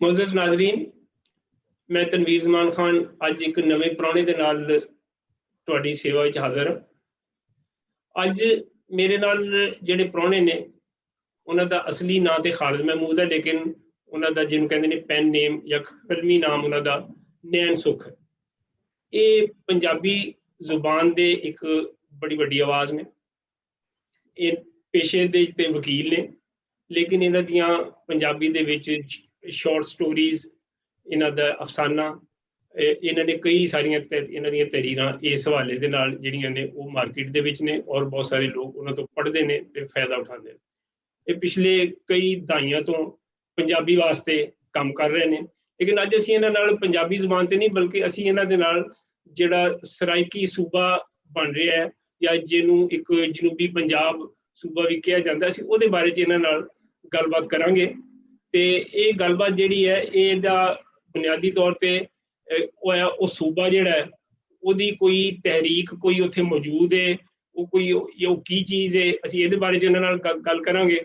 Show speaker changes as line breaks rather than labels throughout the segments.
मोअज़्ज़ज़ नाज़रीन, मैं तनवीर ज़मान खान अज एक नवे प्राणे दे नाल तुहाडी सेवा विच हाज़र हां। अज मेरे नाल जिहड़े प्राणे ने उन्हां दा असली नां ते खालिद महमूद है, लेकिन उन्हां दा जिहनूं कहंदे ने पेन नेम या फिल्मी नाम उन्हां दा नैन सुख है। ये पंजाबी जुबान दे एक बड़ी वड्डी आवाज़ ने। ये पेशे दे ते वकील ने, लेकिन इन्हां दियां पंजाबी दे विच शॉर्ट स्टोरीज, इन्हां दा अफसाना, इन्हां ने कई सारियां इन्हां दियां तहरीरां इस हवाले दे नाल जिहड़ियां ने वो मार्केट दे विच ने और बहुत सारे लोग उन्हां तो पढ़दे ने ते फायदा उठांदे ने। ये पिछले कई दहाइयां तो पंजाबी वास्ते काम कर रहे ने, लेकिन अज असीं इन्हां नाल पंजाबी जुबान ते नहीं बल्कि असीं इन्हां दे नाल जिहड़ा सराइकी सूबा बन रहा है या जिहनूं एक जनूबी पंजाब सूबा भी कहा जाता है, असीं उहदे बारे च इन्हां नाल गलबात करांगे। ते ये गलबात जिहड़ी है इहदा बुनियादी तौर पे वो सूबा जिहड़ा है उहदी कोई तहरीक कोई उत्थे मौजूद है, वो कोई वो की चीज़ है, असीं इहदे बारे च इन्हां नाल गल करांगे।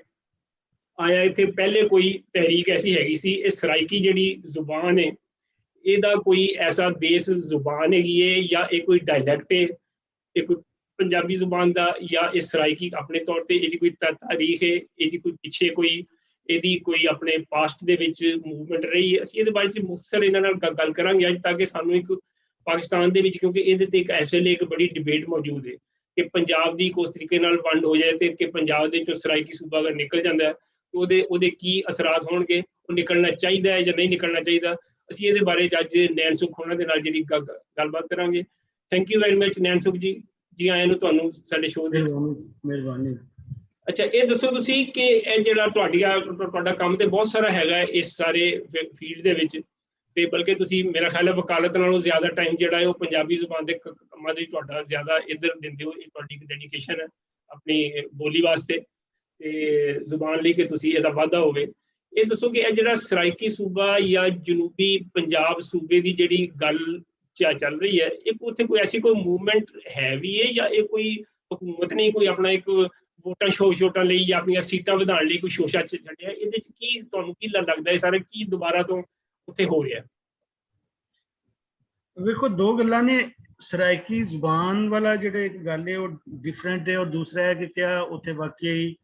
आया इत्थे पहले कोई तहरीक ऐसी हैगी सी, ये सराइकी जिहड़ी जुबान है इहदा कोई ऐसा बेस जुबान हैगी है या ये कोई डायलैक्ट है, ये कोई पंजाबी जुबान दा या ये सराइकी अपने तौर पे इहदी कोई तारीख है, इहदी कोई पिछे कोई इहदी कोई अपने पास्ट दे विच मूवमेंट रही है। असीं इहदे बारे च मुख्तसर इन्हां नाल गल करांगे अज, ताकि सानूं एक पाकिस्तान दे विच, क्योंकि इहदे ते इस वेले एक बड़ी डिबेट मौजूद है कि पंजाब दी किस तरीके नाल वंड हो जाए ते कि पंजाब दे विचों सराइकी सूबा अगर निकल जांदा है तो ओहदे की असरात होणगे, वो निकलना चाहिदा है या नहीं निकलना चाहिदा। असीं इहदे बारे च अज नैन सुख होणां दे नाल जिहड़ी गलबात करांगे। थैंक यू वेरी मच नैन सुख जी, जी आए नूं तुहानूं साडे शो दे।
मेहरबानी।
अच्छा, ये दसो तुसीं कि ਇਹ ਜਿਹੜਾ ਤੁਹਾਡਾ ਕੰਮ ਤੇ ਬਹੁਤ ਸਾਰਾ ਹੈਗਾ ਇਸ ਸਾਰੇ ਫੀਲਡ ਦੇ ਵਿੱਚ, ਤੇ ਬਲਕਿ ਤੁਸੀਂ ਮੇਰਾ ਖਿਆਲ ਹੈ ਵਕਾਲਤ ਨਾਲੋਂ ਜ਼ਿਆਦਾ ਟਾਈਮ ਜਿਹੜਾ ਹੈ ਉਹ ਪੰਜਾਬੀ ਜ਼ੁਬਾਨ ਦੇ ਕੰਮਾਂ ਦੇ ਤੁਹਾਡਾ ਜ਼ਿਆਦਾ ਇੱਧਰ ਦਿੰਦੇ ਹੋ। ਇਹ ਤੁਹਾਡੀ ਇੱਕ ਡੈਡੀਕੇਸ਼ਨ ਹੈ ਆਪਣੀ ਬੋਲੀ ਵਾਸਤੇ ਤੇ ਜ਼ੁਬਾਨ ਲਈ ਕਿ ਤੁਸੀਂ ਇਹਦਾ ਵਾਧਾ ਹੋਵੇ। ਇਹ ਦੱਸੋ ਕਿ ਇਹ ਜਿਹੜਾ ਸਰਾਇਕੀ ਸੂਬਾ ਜਾਂ ਜਨੂਬੀ ਪੰਜਾਬ ਸੂਬੇ ਦੀ ਜਿਹੜੀ ਗੱਲ ਚੱਲ ਰਹੀ ਹੈ, ਇੱਕ ਉੱਥੇ ਕੋਈ ਐਸੀ ਕੋਈ ਮੂਵਮੈਂਟ ਹੈ ਵੀ ਹੈ ਜਾਂ ਇਹ ਕੋਈ ਹਕੂਮਤ ਨੇ ਕੋਈ ਆਪਣਾ ਇੱਕ ਵੋਟਾਂ ਛੋਟਾਂ ਲਈ ਜਾਂ ਆਪਣੀਆਂ ਸੀਟਾਂ ਵਧਾਉਣ ਲਈ ਕੋਈ ਸ਼ੋਸ਼ਾ ਛੱਡਿਆ? ਇਹਦੇ ਚ ਕੀ ਤੁਹਾਨੂੰ ਕੀ ਲੱਗਦਾ ਹੈ ਸਾਰਾ ਕੀ ਦੁਬਾਰਾ ਤੋਂ ਉੱਥੇ ਹੋ ਰਿਹਾ?
ਵੇਖੋ, ਦੋ ਗੱਲਾਂ ਨੇ। ਸਰਾਇਕੀ ਜ਼ੁਬਾਨ ਵਾਲਾ ਜਿਹੜਾ ਇੱਕ ਗੱਲ ਹੈ ਉਹ ਡਿਫਰੈਂਟ ਹੈ, ਔਰ ਦੂਸਰਾ ਹੈ ਕਿ ਕਿਆ ਉੱਥੇ ਵਾਕਈ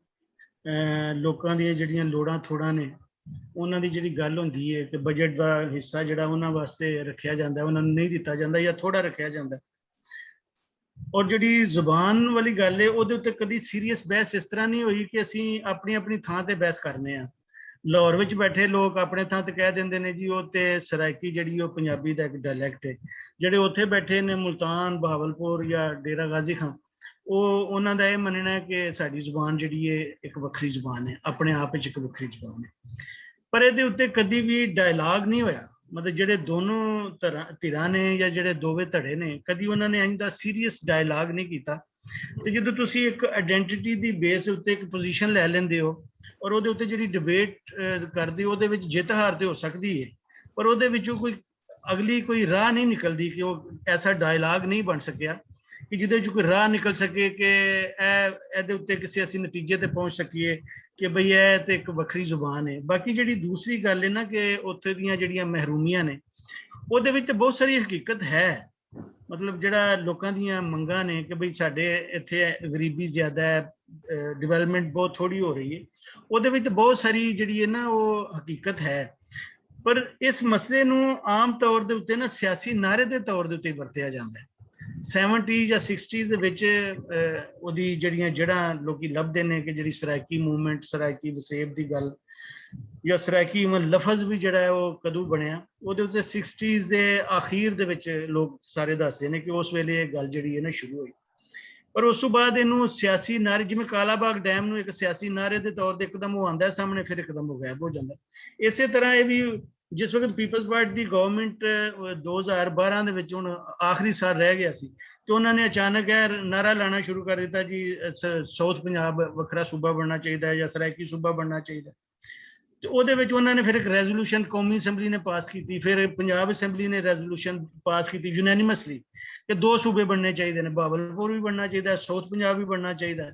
ਲੋਕਾਂ ਦੀਆਂ ਜਿਹੜੀਆਂ ਲੋੜਾਂ ਥੋੜਾਂ ਨੇ ਉਹਨਾਂ ਦੀ ਜਿਹੜੀ ਗੱਲ ਹੁੰਦੀ ਹੈ ਕਿ ਬਜਟ ਦਾ ਹਿੱਸਾ ਜਿਹੜਾ ਉਹਨਾਂ ਵਾਸਤੇ ਰੱਖਿਆ ਜਾਂਦਾ, ਉਹਨਾਂ ਨੂੰ ਨਹੀਂ ਦਿੱਤਾ ਜਾਂਦਾ ਜਾਂ ਥੋੜਾ ਰੱਖਿਆ ਜਾਂਦਾ। ਔਰ ਜਿਹੜੀ ਜ਼ੁਬਾਨ ਵਾਲੀ ਗੱਲ ਹੈ ਉਹਦੇ ਉੱਤੇ ਕਦੀ ਸੀਰੀਅਸ ਬਹਿਸ ਇਸ ਤਰ੍ਹਾਂ ਨਹੀਂ ਹੋਈ ਕਿ ਅਸੀਂ ਆਪਣੀ ਥਾਂ ਤੇ ਬਹਿਸ ਕਰਨੇ ਆ। ਲਾਹੌਰ ਵਿੱਚ ਬੈਠੇ ਲੋਕ ਆਪਣੇ ਥਾਂ ਤੇ ਕਹਿ ਦਿੰਦੇ ਨੇ ਜੀ ਉਹ ਤੇ ਸਰਾਇਕੀ ਜਿਹੜੀ ਉਹ ਪੰਜਾਬੀ ਦਾ ਇੱਕ ਡਾਇਲੈਕਟ ਹੈ। ਜਿਹੜੇ ਉੱਥੇ ਬੈਠੇ ਨੇ ਮੁਲਤਾਨ, ਬਹਾਵਲਪੁਰ ਜਾਂ ਡੇਰਾ ਗਾਜ਼ੀ ਖਾਂ, ਉਹ ਉਹਨਾਂ ਦਾ ਇਹ ਮੰਨਣਾ ਹੈ ਕਿ ਸਾਡੀ ਜ਼ੁਬਾਨ ਜਿਹੜੀ ਹੈ ਇੱਕ ਵੱਖਰੀ ਜ਼ੁਬਾਨ ਹੈ, ਆਪਣੇ ਆਪ ਵਿੱਚ ਇੱਕ ਵੱਖਰੀ ਜ਼ੁਬਾਨ ਹੈ। ਪਰ ਇਹਦੇ ਉੱਤੇ ਕਦੀ ਵੀ ਡਾਇਲਾਗ ਨਹੀਂ ਹੋਇਆ। ਮਤਲਬ ਜਿਹੜੇ ਦੋਨੋਂ ਧਿਰਾਂ ਨੇ ਜਾਂ ਜਿਹੜੇ ਦੋਵੇਂ ਧੜੇ ਨੇ, ਕਦੀ ਉਹਨਾਂ ਨੇ ਇੰਝ ਦਾ ਸੀਰੀਅਸ ਡਾਇਲਾਗ ਨਹੀਂ ਕੀਤਾ। ਤੇ ਜਦੋਂ ਤੁਸੀਂ ਇੱਕ ਆਇਡੈਂਟੀਟੀ ਦੀ ਬੇਸ ਉੱਤੇ ਇੱਕ ਪੋਜੀਸ਼ਨ ਲੈ ਲੈਂਦੇ ਹੋ ਔਰ ਉਹਦੇ ਉੱਤੇ ਜਿਹੜੀ ਡਿਬੇਟ ਕਰਦੇ ਹੋ, ਉਹਦੇ ਵਿੱਚ ਜਿੱਤ ਹਾਰ ਤੇ ਹੋ ਸਕਦੀ ਹੈ, ਪਰ ਉਹਦੇ ਵਿੱਚੋਂ ਕੋਈ ਅਗਲੀ ਕੋਈ ਰਾਹ ਨਹੀਂ ਨਿਕਲਦੀ ਕਿ ਉਹ ਐਸਾ ਡਾਇਲਾਗ ਨਹੀਂ ਬਣ ਸਕਿਆ ਕਿ ਜਿਹਦੇ 'ਚ ਕੋਈ ਰਾਹ ਨਿਕਲ ਸਕੇ ਕਿ ਇਹਦੇ ਉੱਤੇ ਕਿਸੇ ਅਸੀਂ ਨਤੀਜੇ ਤੇ ਪਹੁੰਚ ਸਕੀਏ ਕਿ ਬਈ ਇਹ ਤੇ ਇੱਕ ਵੱਖਰੀ ਜ਼ੁਬਾਨ ਹੈ। ਬਾਕੀ ਜਿਹੜੀ ਦੂਸਰੀ ਗੱਲ ਹੈ ਨਾ ਕਿ ਉੱਥੇ ਦੀਆਂ ਜਿਹੜੀਆਂ ਮਹਿਰੂਮੀਆਂ ਨੇ ਉਹਦੇ ਵਿੱਚ ਬਹੁਤ ਸਾਰੀ ਹਕੀਕਤ ਹੈ। ਮਤਲਬ ਜਿਹੜਾ ਲੋਕਾਂ ਦੀਆਂ ਮੰਗਾਂ ਨੇ ਕਿ ਬਈ ਸਾਡੇ ਇੱਥੇ ਗਰੀਬੀ ਜ਼ਿਆਦਾ ਹੈ, ਡਿਵੈਲਪਮੈਂਟ ਬਹੁਤ ਥੋੜੀ ਹੋ ਰਹੀ ਹੈ, ਉਹਦੇ ਵਿੱਚ ਬਹੁਤ ਸਾਰੀ ਜਿਹੜੀ ਹੈ ਨਾ ਉਹ ਹਕੀਕਤ ਹੈ। ਪਰ ਇਸ ਮਸਲੇ ਨੂੰ ਆਮ ਤੌਰ ਦੇ ਉੱਤੇ ਨਾ ਸਿਆਸੀ ਨਾਅਰੇ ਦੇ ਤੌਰ ਦੇ ਉੱਤੇ ਵਰਤਿਆ ਜਾਂਦਾ ਹੈ। 70 ਜਾਂ 60 ਦੇ ਵਿੱਚ ਉਹਦੀ ਜਿਹੜੀਆਂ ਜੜ੍ਹਾਂ ਲੋਕੀ ਲੱਭਦੇ ਨੇ ਕਿ ਜਿਹੜੀ ਸਰਾਇਕੀ ਮੂਵਮੈਂਟ, ਸਰਾਇਕੀ ਵਸੇਬ ਦੀ ਗੱਲ ਜਾਂ ਸਰਾਇਕੀ ਲਫ਼ਜ਼ ਵੀ ਜਿਹੜਾ ਹੈ ਉਹ ਕਦੋਂ ਬਣਿਆ, ਉਹਦੇ ਉੱਤੇ 60 ਦੇ ਆਖੀਰ ਦੇ ਵਿੱਚ ਲੋਕ ਸਾਰੇ ਦੱਸਦੇ ਨੇ ਕਿ ਉਸ ਵੇਲੇ ਇਹ ਗੱਲ ਜਿਹੜੀ ਹੈ ਨਾ ਸ਼ੁਰੂ ਹੋਈ। ਪਰ ਉਸ ਤੋਂ ਬਾਅਦ ਇਹਨੂੰ ਸਿਆਸੀ ਨਾਅਰੇ, ਜਿਵੇਂ ਕਾਲਾਬਾਗ ਡੈਮ ਨੂੰ ਇੱਕ ਸਿਆਸੀ ਨਾਅਰੇ ਦੇ ਤੌਰ ਤੇ ਇੱਕਦਮ ਉਹ ਆਉਂਦਾ ਸਾਹਮਣੇ, ਫਿਰ ਇੱਕਦਮ ਉਹ ਗਾਇਬ ਹੋ ਜਾਂਦਾ। ਇਸੇ ਤਰ੍ਹਾਂ ਇਹ ਵੀ ਜਿਸ ਵਕਤ ਪੀਪਲਜ਼ ਪਾਰਟੀ ਦੀ ਗਵਰਨਮੈਂਟ 2012 ਦੇ ਵਿੱਚ ਹੁਣ ਆਖਰੀ ਸਾਲ ਰਹਿ ਗਿਆ ਸੀ ਤੇ ਉਹਨਾਂ ਨੇ ਅਚਾਨਕ ਇਹ ਨਾਅਰਾ ਲਾਣਾ ਸ਼ੁਰੂ ਕਰ ਦਿੱਤਾ ਜੀ ਸਾਊਥ ਪੰਜਾਬ ਵੱਖਰਾ ਸੂਬਾ ਬਣਨਾ ਚਾਹੀਦਾ ਜਾਂ ਸਰਾਇਕੀ ਸੂਬਾ ਬਣਨਾ ਚਾਹੀਦਾ। ਤੇ ਉਹਦੇ ਵਿੱਚ ਉਹਨਾਂ ਨੇ ਫਿਰ ਇੱਕ ਰੈਜ਼ੋਲੂਸ਼ਨ ਕੌਮੀ ਅਸੈਂਬਲੀ ਨੇ ਪਾਸ ਕੀਤੀ, ਫਿਰ ਪੰਜਾਬ ਅਸੈਂਬਲੀ ਨੇ ਰੈਜ਼ੋਲੂਸ਼ਨ ਪਾਸ ਕੀਤੀ ਯੂਨੈਨਿਮਸਲੀ ਕਿ 2 ਸੂਬੇ ਬਣਨੇ ਚਾਹੀਦੇ ਨੇ, ਬਹਾਵਲਪੁਰ ਵੀ ਬਣਨਾ ਚਾਹੀਦਾ, ਸਾਊਥ ਪੰਜਾਬ ਵੀ ਬਣਨਾ ਚਾਹੀਦਾ।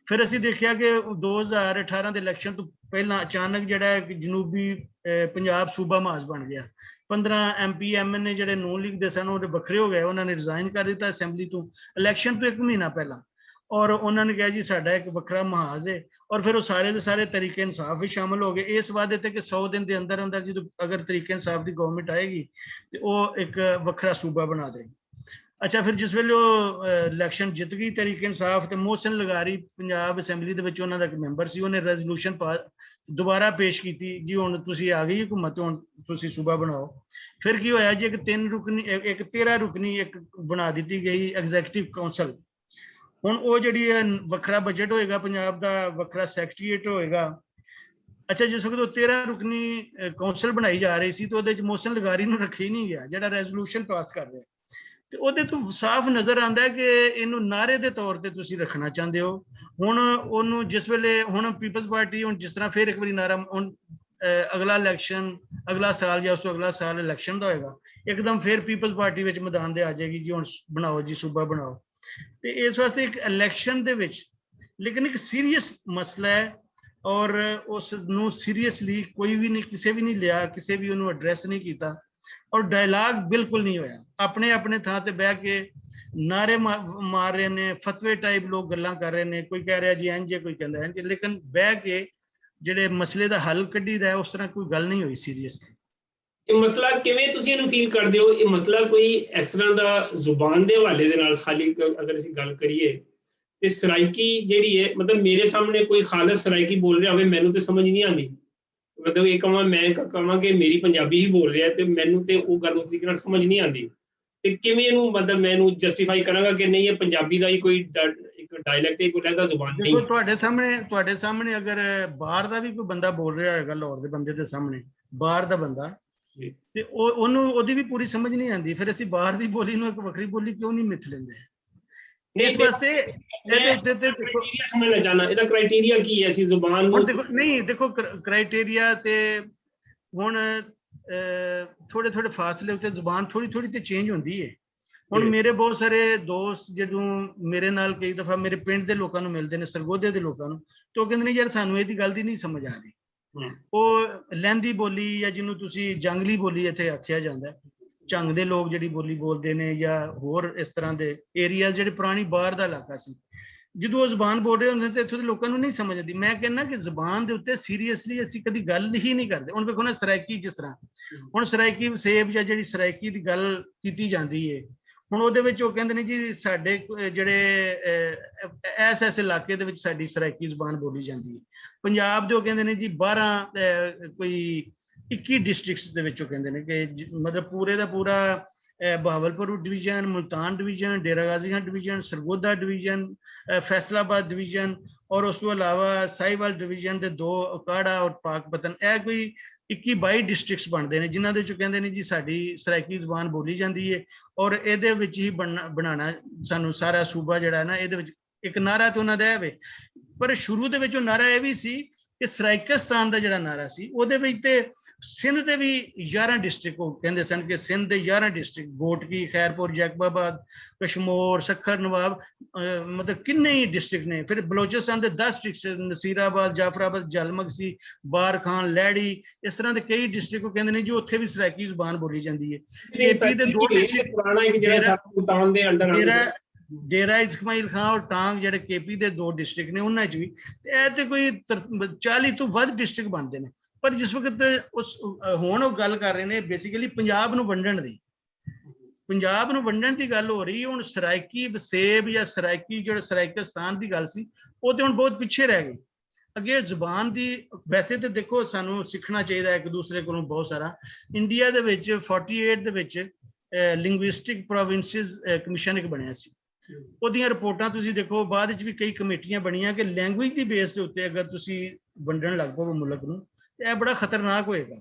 ਫਿਰ ਅਸੀਂ ਦੇਖਿਆ ਕਿ 2018 ਦੇ ਇਲੈਕਸ਼ਨ ਤੋਂ ਪਹਿਲਾਂ ਅਚਾਨਕ ਜਿਹੜਾ ਜਨੂਬੀ ਪੰਜਾਬ ਸੂਬਾ ਮਾਸ ਬਣ ਗਿਆ। 15 MP MN ਜਿਹੜੇ ਨੂਨ ਲੀਗ ਦੇ ਸਨ ਉਹ ਵੱਖਰੇ ਹੋ ਗਏ, ਉਹਨਾਂ ਨੇ ਰਿਜ਼ਾਈਨ ਕਰ ਦਿੱਤਾ ਅਸੈਂਬਲੀ ਤੋਂ ਇਲੈਕਸ਼ਨ ਤੋਂ 1 ਮਹੀਨਾ ਪਹਿਲਾਂ। ਔਰ ਉਹਨਾਂ ਨੇ ਕਿਹਾ ਜੀ ਸਾਡਾ ਇੱਕ ਵੱਖਰਾ ਮਹਾਜ਼ ਹੈ। ਔਰ ਫਿਰ ਉਹ ਸਾਰੇ ਦੇ ਸਾਰੇ ਤਰੀਕੇ ਇਨਸਾਫ ਵੀ ਸ਼ਾਮਲ ਹੋ ਗਏ ਇਸ ਵਾਅਦੇ ਤੇ ਕਿ 100 ਦਿਨ ਦੇ ਅੰਦਰ ਅੰਦਰ ਜਦੋਂ ਅਗਰ ਤਰੀਕੇ ਇਨਸਾਫ ਦੀ ਗਵਰਨਮੈਂਟ ਆਏਗੀ ਤੇ ਉਹ ਇੱਕ ਵੱਖਰਾ ਸੂਬਾ ਬਣਾ ਦੇਗੀ। ਅੱਛਾ, ਫਿਰ ਜਿਸ ਵੇਲੇ ਉਹ ਇਲੈਕਸ਼ਨ ਜਿੱਤ ਗਈ ਤਰੀਕੇ ਇਨਸਾਫ ਤੇ ਮੋਹਸਨ ਲਗਾਰੀ ਪੰਜਾਬ ਅਸੈਂਬਲੀ ਦੇ ਵਿੱਚ ਉਹਨਾਂ ਦਾ ਇੱਕ ਮੈਂਬਰ ਸੀ, ਉਹਨੇ ਰੈਜ਼ੋਲੂਸ਼ਨ ਦੁਬਾਰਾ ਪੇਸ਼ ਕੀਤੀ ਜੀ ਹੁਣ ਤੁਸੀਂ ਆ ਗਈ ਹਕੂਮਤ, ਹੁਣ ਤੁਸੀਂ ਸੂਬਾ ਬਣਾਓ। ਫਿਰ ਕੀ ਹੋਇਆ ਜੀ, ਇੱਕ 13 ਰੁਕਨੀ ਇੱਕ ਬਣਾ ਦਿੱਤੀ ਗਈ ਐਗਜ਼ੈਕਟਿਵ ਕਾਉਂਸਲ। ਹੁਣ ਉਹ ਜਿਹੜੀ ਵੱਖਰਾ ਬਜਟ ਹੋਏਗਾ ਪੰਜਾਬ ਦਾ, ਵੱਖਰਾ ਸੈਕਟਰੀਏਟ ਹੋਏਗਾ। ਅੱਛਾ, ਜਿਸ ਵਕਤ ਉਹ 13 ਰੁਕਨੀ ਕਾਉਂਸਲ ਬਣਾਈ ਜਾ ਰਹੀ ਸੀ ਤੇ ਉਹਦੇ ਚ ਮੋਹਸਨ ਲਗਾਰੀ ਨੂੰ ਰੱਖਿਆ ਹੀ ਨਹੀਂ ਗਿਆ ਜਿਹੜਾ ਰੈਜ਼ੋਲੂਸ਼ਨ ਪਾਸ ਕਰ ਰਿਹਾ। ਤੇ ਉਹਦੇ ਤੋਂ ਸਾਫ਼ ਨਜ਼ਰ ਆਉਂਦਾ ਹੈ ਕਿ ਇਹਨੂੰ ਨਾਅਰੇ ਦੇ ਤੌਰ ਤੇ ਤੁਸੀਂ ਰੱਖਣਾ ਚਾਹੁੰਦੇ ਹੋ। ਹੁਣ ਉਹਨੂੰ ਜਿਸ ਵੇਲੇ ਹੁਣ ਪੀਪਲਜ਼ ਪਾਰਟੀ ਹੁਣ ਜਿਸ ਤਰ੍ਹਾਂ ਫਿਰ ਇੱਕ ਵਾਰੀ ਨਾਅਰਾ ਹੁਣ ਅਗਲਾ ਇਲੈਕਸ਼ਨ ਅਗਲਾ ਸਾਲ ਜਾਂ ਉਸ ਤੋਂ ਅਗਲਾ ਸਾਲ ਇਲੈਕਸ਼ਨ ਦਾ ਹੋਏਗਾ, ਇੱਕਦਮ ਫਿਰ ਪੀਪਲਜ਼ ਪਾਰਟੀ ਵਿੱਚ ਮੈਦਾਨ ਦੇ ਆ ਜਾਏਗੀ ਜੀ ਹੁਣ ਬਣਾਓ ਜੀ ਸੂਬਾ ਬਣਾਓ। ਤੇ ਇਸ ਵਾਸਤੇ ਇੱਕ ਇਲੈਕਸ਼ਨ ਦੇ ਵਿੱਚ ਲੇਕਿਨ ਇੱਕ ਸੀਰੀਅਸ ਮਸਲਾ ਹੈ ਔਰ ਉਸ ਨੂੰ ਸੀਰੀਅਸਲੀ ਕੋਈ ਵੀ ਨਹੀਂ, ਕਿਸੇ ਵੀ ਨਹੀਂ ਲਿਆ, ਕਿਸੇ ਵੀ ਉਹਨੂੰ ਐਡਰੈਸ ਨਹੀਂ ਕੀਤਾ ਔਰ ਡਾਇਲਾਗ ਬਿਲਕੁਲ ਨਹੀਂ ਹੋਇਆ। ਆਪਣੇ ਆਪਣੇ ਥਾਂ ਤੇ ਬਹਿ ਕੇ ਨਾਰੇ ਮਾਰ ਰਹੇ ਨੇ, ਫਤਵੇ ਟਾਈਪ ਲੋਕ ਗੱਲਾਂ ਕਰ ਰਹੇ ਨੇ, ਕੋਈ ਕਹਿ ਰਿਹਾ ਜੀ ਇੰਜ, ਕੋਈ ਕਹਿੰਦਾ ਇੰਜ, ਲੇਕਿਨ ਬਹਿ ਕੇ ਜਿਹੜੇ ਮਸਲੇ ਦਾ ਹੱਲ ਕੱਢੀਦਾ ਉਸ ਤਰ੍ਹਾਂ ਕੋਈ ਗੱਲ ਨਹੀਂ ਹੋਈ ਸੀਰੀਅਸਲੀ।
ਇਹ ਮਸਲਾ ਕਿਵੇਂ ਤੁਸੀਂ ਇਹਨੂੰ ਫੀਲ ਕਰਦੇ ਹੋ? ਇਹ ਮਸਲਾ ਕੋਈ ਇਸ ਤਰ੍ਹਾਂ ਦਾ ਜ਼ੁਬਾਨ ਦੇ ਹਵਾਲੇ ਦੇ ਨਾਲ ਖਾਲੀ ਅਗਰ ਅਸੀਂ ਗੱਲ ਕਰੀਏ ਤੇ ਸਰਾਇਕੀ ਜਿਹੜੀ ਹੈ, ਮਤਲਬ ਮੇਰੇ ਸਾਹਮਣੇ ਕੋਈ ਖਾਲਸ ਸਰਾਇਕੀ ਬੋਲ ਰਿਹਾ ਹੋਵੇ ਮੈਨੂੰ ਤੇ ਸਮਝ ਨਹੀਂ ਆਉਂਦੀ। ਮਤਲਬ ਇਹ ਕਹਾਂ ਮੈਂ ਕਹਾਂ ਕਿ ਮੇਰੀ ਪੰਜਾਬੀ ਹੀ ਬੋਲ ਰਿਹਾ ਤੇ ਮੈਨੂੰ ਤੇ ਉਹ ਗੱਲ ਉਸ ਤਰੀਕੇ ਨਾਲ ਸਮਝ ਨਹੀਂ ਆਉਂਦੀ। ਤੇ ਕਿਵੇਂ ਇਹਨੂੰ ਮਤਲਬ ਮੈਂ ਇਹਨੂੰ ਜਸਟੀਫਾਈ ਕਰਾਂਗਾ ਕਿ ਨਹੀਂ ਇਹ ਪੰਜਾਬੀ ਦਾ ਹੀ ਕੋਈ ਇੱਕ ਡਾਇਲੈਕਟ ਹੈ, ਕੋਈ ਐਸਾ ਜ਼ੁਬਾਨ ਨਹੀਂ।
ਦੇਖੋ ਤੁਹਾਡੇ ਸਾਹਮਣੇ ਅਗਰ ਬਾਹਰ ਦਾ ਵੀ ਕੋਈ ਬੰਦਾ ਬੋਲ ਰਿਹਾ ਹੋਏਗਾ, ਲਾਹੌਰ ਦੇ ਬੰਦੇ ਦੇ ਸਾਹਮਣੇ ਬਾਹਰ ਦਾ ਬੰਦਾ, ਤੇ ਉਹਨੂੰ ਉਹਦੀ ਵੀ ਪੂਰੀ ਸਮਝ ਨਹੀਂ ਆਉਂਦੀ। ਫਿਰ ਅਸੀਂ ਬਾਹਰ ਦੀ ਬੋਲੀ ਨੂੰ ਇੱਕ ਵੱਖਰੀ ਬੋਲੀ ਕਿਉਂ ਨਹੀਂ ਮਿਥ ਲੈਂਦੇ? ਇਸ ਵਾਸਤੇ ਇਹਦੇ ਉੱਤੇ ਤੇ
ਕ੍ਰਾਈਟੇਰੀਆ ਸਮਝਣਾ ਚਾਹਨਾ, ਇਹਦਾ ਕ੍ਰਾਈਟੇਰੀਆ ਕੀ ਹੈ? ਅਸੀਂ ਜ਼ੁਬਾਨ ਨੂੰ
ਦੇਖੋ ਕ੍ਰਾਈਟੇਰੀਆ ਤੇ ਹੁਣ ਥੋੜੇ ਥੋੜੇ ਫਾਸਲੇ ਉੱਤੇ ਜ਼ੁਬਾਨ ਥੋੜੀ ਥੋੜੀ ਤੇ ਚੇਂਜ ਹੁੰਦੀ ਹੈ। ਹੁਣ ਮੇਰੇ ਬਹੁਤ ਸਾਰੇ ਦੋਸਤ ਜਦੋਂ ਮੇਰੇ ਨਾਲ ਕਈ ਦਫਾ ਮੇਰੇ ਪਿੰਡ ਦੇ ਲੋਕਾਂ ਨੂੰ ਮਿਲਦੇ ਨੇ, ਸਰਗੋਧੇ ਦੇ ਲੋਕਾਂ ਨੂੰ, ਤੇ ਉਹ ਕਹਿੰਦੇ ਨੇ ਯਾਰ ਸਾਨੂੰ ਇਹਦੀ ਗੱਲ ਦੀ ਨਹੀਂ ਸਮਝ ਆ ਰਹੀ। ਉਹ ਲਹਿੰਦੀ ਬੋਲੀ ਜਾਂ ਜਿਹਨੂੰ ਤੁਸੀਂ ਜੰਗਲੀ ਬੋਲੀ ਇੱਥੇ ਆਖਿਆ ਜਾਂਦਾ, ਝੰਗ ਦੇ ਲੋਕ ਜਿਹੜੀ ਬੋਲੀ ਬੋਲਦੇ ਨੇ ਜਾਂ ਹੋਰ ਇਸ ਤਰ੍ਹਾਂ ਦੇ ਏਰੀਆ ਜਿਹੜੇ ਪੁਰਾਣੀ ਬਾਹਰ ਦਾ ਇਲਾਕਾ ਸੀ, ਜਦੋਂ ਉਹ ਜ਼ੁਬਾਨ ਬੋਲ ਰਹੇ ਹੁੰਦੇ ਤੇ ਇੱਥੋਂ ਦੇ ਲੋਕਾਂ ਨੂੰ ਨਹੀਂ ਸਮਝ ਆਉਂਦੀ। ਮੈਂ ਕਹਿੰਦਾ ਕਿ ਜ਼ੁਬਾਨ ਦੇ ਉੱਤੇ ਸੀਰੀਅਸਲੀ ਅਸੀਂ ਕਦੀ ਗੱਲ ਹੀ ਨਹੀਂ ਕਰਦੇ। ਹੁਣ ਵੇਖੋ ਨਾ ਸਰਾਇਕੀ, ਜਿਸ ਤਰ੍ਹਾਂ ਹੁਣ ਸਰਾਇਕੀ ਵਸੇਬ ਜਾਂ ਜਿਹੜੀ ਸਰਾਇਕੀ ਦੀ ਗੱਲ ਕੀਤੀ ਜਾਂਦੀ ਹੈ, ਹੁਣ ਉਹਦੇ ਵਿੱਚ ਉਹ ਕਹਿੰਦੇ ਨੇ ਜੀ ਸਾਡੇ ਜਿਹੜੇ ਇਸ ਇਲਾਕੇ ਦੇ ਵਿੱਚ ਸਾਡੀ ਸਰਾਇਕੀ ਜ਼ੁਬਾਨ ਬੋਲੀ ਜਾਂਦੀ ਹੈ। ਪੰਜਾਬ ਦੇ ਉਹ ਕਹਿੰਦੇ ਨੇ ਜੀ 12 ਕੋਈ 21 ਡਿਸਟ੍ਰਿਕਟਸ ਦੇ ਵਿੱਚ ਉਹ ਕਹਿੰਦੇ ਨੇ ਕਿ ਮਤਲਬ ਪੂਰੇ ਦਾ ਪੂਰਾ Bahawalpur division, Multan division, Dera Ghazi Khan division, Sargodha division, Faisalabad division ਔਰ ਉਸ ਤੋਂ ਇਲਾਵਾ ਸਾਹੀਵਾਲ ਡਿਵੀਜ਼ਨ ਦੇ 2 ਕਾੜਾ ਔਰ ਪਾਕਪਤਨ, ਇਹ ਕੋਈ 21-22 ਡਿਸਟ੍ਰਿਕਟਸ ਬਣਦੇ ਨੇ ਜਿਨ੍ਹਾਂ ਦੇ ਵਿੱਚ ਕਹਿੰਦੇ ਨੇ ਜੀ ਸਾਡੀ ਸਰਾਇਕੀ ਜ਼ੁਬਾਨ ਬੋਲੀ ਜਾਂਦੀ ਹੈ ਔਰ ਇਹਦੇ ਵਿੱਚ ਹੀ ਬਣਾਉਣਾ ਸਾਨੂੰ ਸਾਰਾ ਸੂਬਾ ਜਿਹੜਾ ਨਾ, ਇਹਦੇ ਵਿੱਚ ਇੱਕ ਨਾਰਾ ਤੇ ਉਹਨਾਂ ਦਾ ਹੈ ਵੇ। ਪਰ ਸ਼ੁਰੂ ਦੇ ਵਿੱਚ ਉਹ ਨਾਰਾ ਇਹ ਵੀ ਸੀ ਕਿ ਸਰਾਇਕਿਸਤਾਨ ਦਾ ਜਿਹੜਾ ਨਾਰਾ ਸੀ ਉਹਦੇ ਵਿੱਚ ਤੇ ਸਿੰਧ ਦੇ ਵੀ 11 ਡਿਸਟ੍ਰਿਕਟ ਉਹ ਕਹਿੰਦੇ ਸਨ ਕਿ ਸਿੰਧ ਦੇ 11 ਡਿਸਟ੍ਰਿਕਟ, ਗੋਟਕੀ, ਖੈਰਪੁਰ, ਜੈਕਬਾਬਾਦ, ਕਸ਼ਮੋਰ, ਸੱਖਰ, ਨਵਾਬ, ਮਤਲਬ ਕਿੰਨੇ ਹੀ ਡਿਸਟ੍ਰਿਕਟ ਨੇ। ਫਿਰ ਬਲੋਚਿਸਤਾਨ ਦੇ 10 ਡਿਸਟ੍ਰਿਕਟ, ਨਸੀਰਾਬਾਦ, ਜਾਫਰਾਬਾਦ, ਜਲਮਗਸੀ, ਬਾਰਖਾਨ, ਲੈੜੀ, ਇਸ ਤਰ੍ਹਾਂ ਦੇ ਕਈ ਡਿਸਟ੍ਰਿਕਟ ਉਹ ਕਹਿੰਦੇ ਨੇ ਜੀ ਉੱਥੇ ਵੀ ਸਰਾਇਕੀ ਜ਼ੁਬਾਨ ਬੋਲੀ ਜਾਂਦੀ ਹੈ। ਕੇਪੀ ਦੇ 2 ਡਿਸਟ੍ਰਿਕਟ, ਪੁਰਾਣਾ ਇੱਕ ਜਿਹੜਾ ਸੁਲਤਾਨ ਦੇ ਅੰਡਰ ਡੇਰਾ ਇਸਮਾਈਲ ਖਾਨ ਔਰ ਟਾਂਗ ਜਿਹੜੇ ਕੇਪੀ ਦੇ 2 ਡਿਸਟ੍ਰਿਕਟ ਨੇ ਉਹਨਾਂ 'ਚ ਵੀ, ਤੇ ਇਹ ਤੇ ਕੋਈ 40 ਤੋਂ ਵੱਧ ਡਿਸਟ੍ਰਿਕਟ ਬਣਦੇ ਨੇ। ਪਰ ਜਿਸ ਵਕਤ ਉਸ ਹੁਣ ਉਹ ਗੱਲ ਕਰ ਰਹੇ ਨੇ ਬੇਸਿਕਲੀ ਪੰਜਾਬ ਨੂੰ ਵੰਡਣ ਦੀ, ਪੰਜਾਬ ਨੂੰ ਵੰਡਣ ਦੀ ਗੱਲ ਹੋ ਰਹੀ ਹੈ। ਹੁਣ ਸਰਾਇਕੀ ਵਸੇਬ ਜਾਂ ਸਰਾਇਕੀ ਜਿਹੜਾ ਸਰਾਇਕਿਸਤਾਨ ਦੀ ਗੱਲ ਸੀ ਉਹ ਤੇ ਹੁਣ ਬਹੁਤ ਪਿੱਛੇ ਰਹਿ ਗਈ। ਅੱਗੇ ਜ਼ੁਬਾਨ ਦੀ ਵੈਸੇ ਤੇ ਦੇਖੋ ਸਾਨੂੰ ਸਿੱਖਣਾ ਚਾਹੀਦਾ ਇੱਕ ਦੂਸਰੇ ਕੋਲੋਂ ਬਹੁਤ ਸਾਰਾ। ਇੰਡੀਆ ਦੇ ਵਿੱਚ 48 ਦੇ ਵਿੱਚ ਲਿੰਗੁਇਸਟਿਕ ਪ੍ਰੋਵਿੰਸਿਸ ਕਮਿਸ਼ਨ ਇੱਕ ਬਣਿਆ ਸੀ, ਉਹਦੀਆਂ ਰਿਪੋਰਟਾਂ ਤੁਸੀਂ ਦੇਖੋ। ਬਾਅਦ ਵਿੱਚ ਵੀ ਕਈ ਕਮੇਟੀਆਂ ਬਣੀਆਂ ਕਿ ਲੈਂਗੁਏਜ ਦੀ ਬੇਸ ਦੇ ਉੱਤੇ ਅਗਰ ਤੁਸੀਂ ਵੰਡਣ ਲੱਗ ਪਓ ਮੁਲਕ ਨੂੰ ਤੇ ਇਹ ਬੜਾ ਖਤਰਨਾਕ ਹੋਏਗਾ।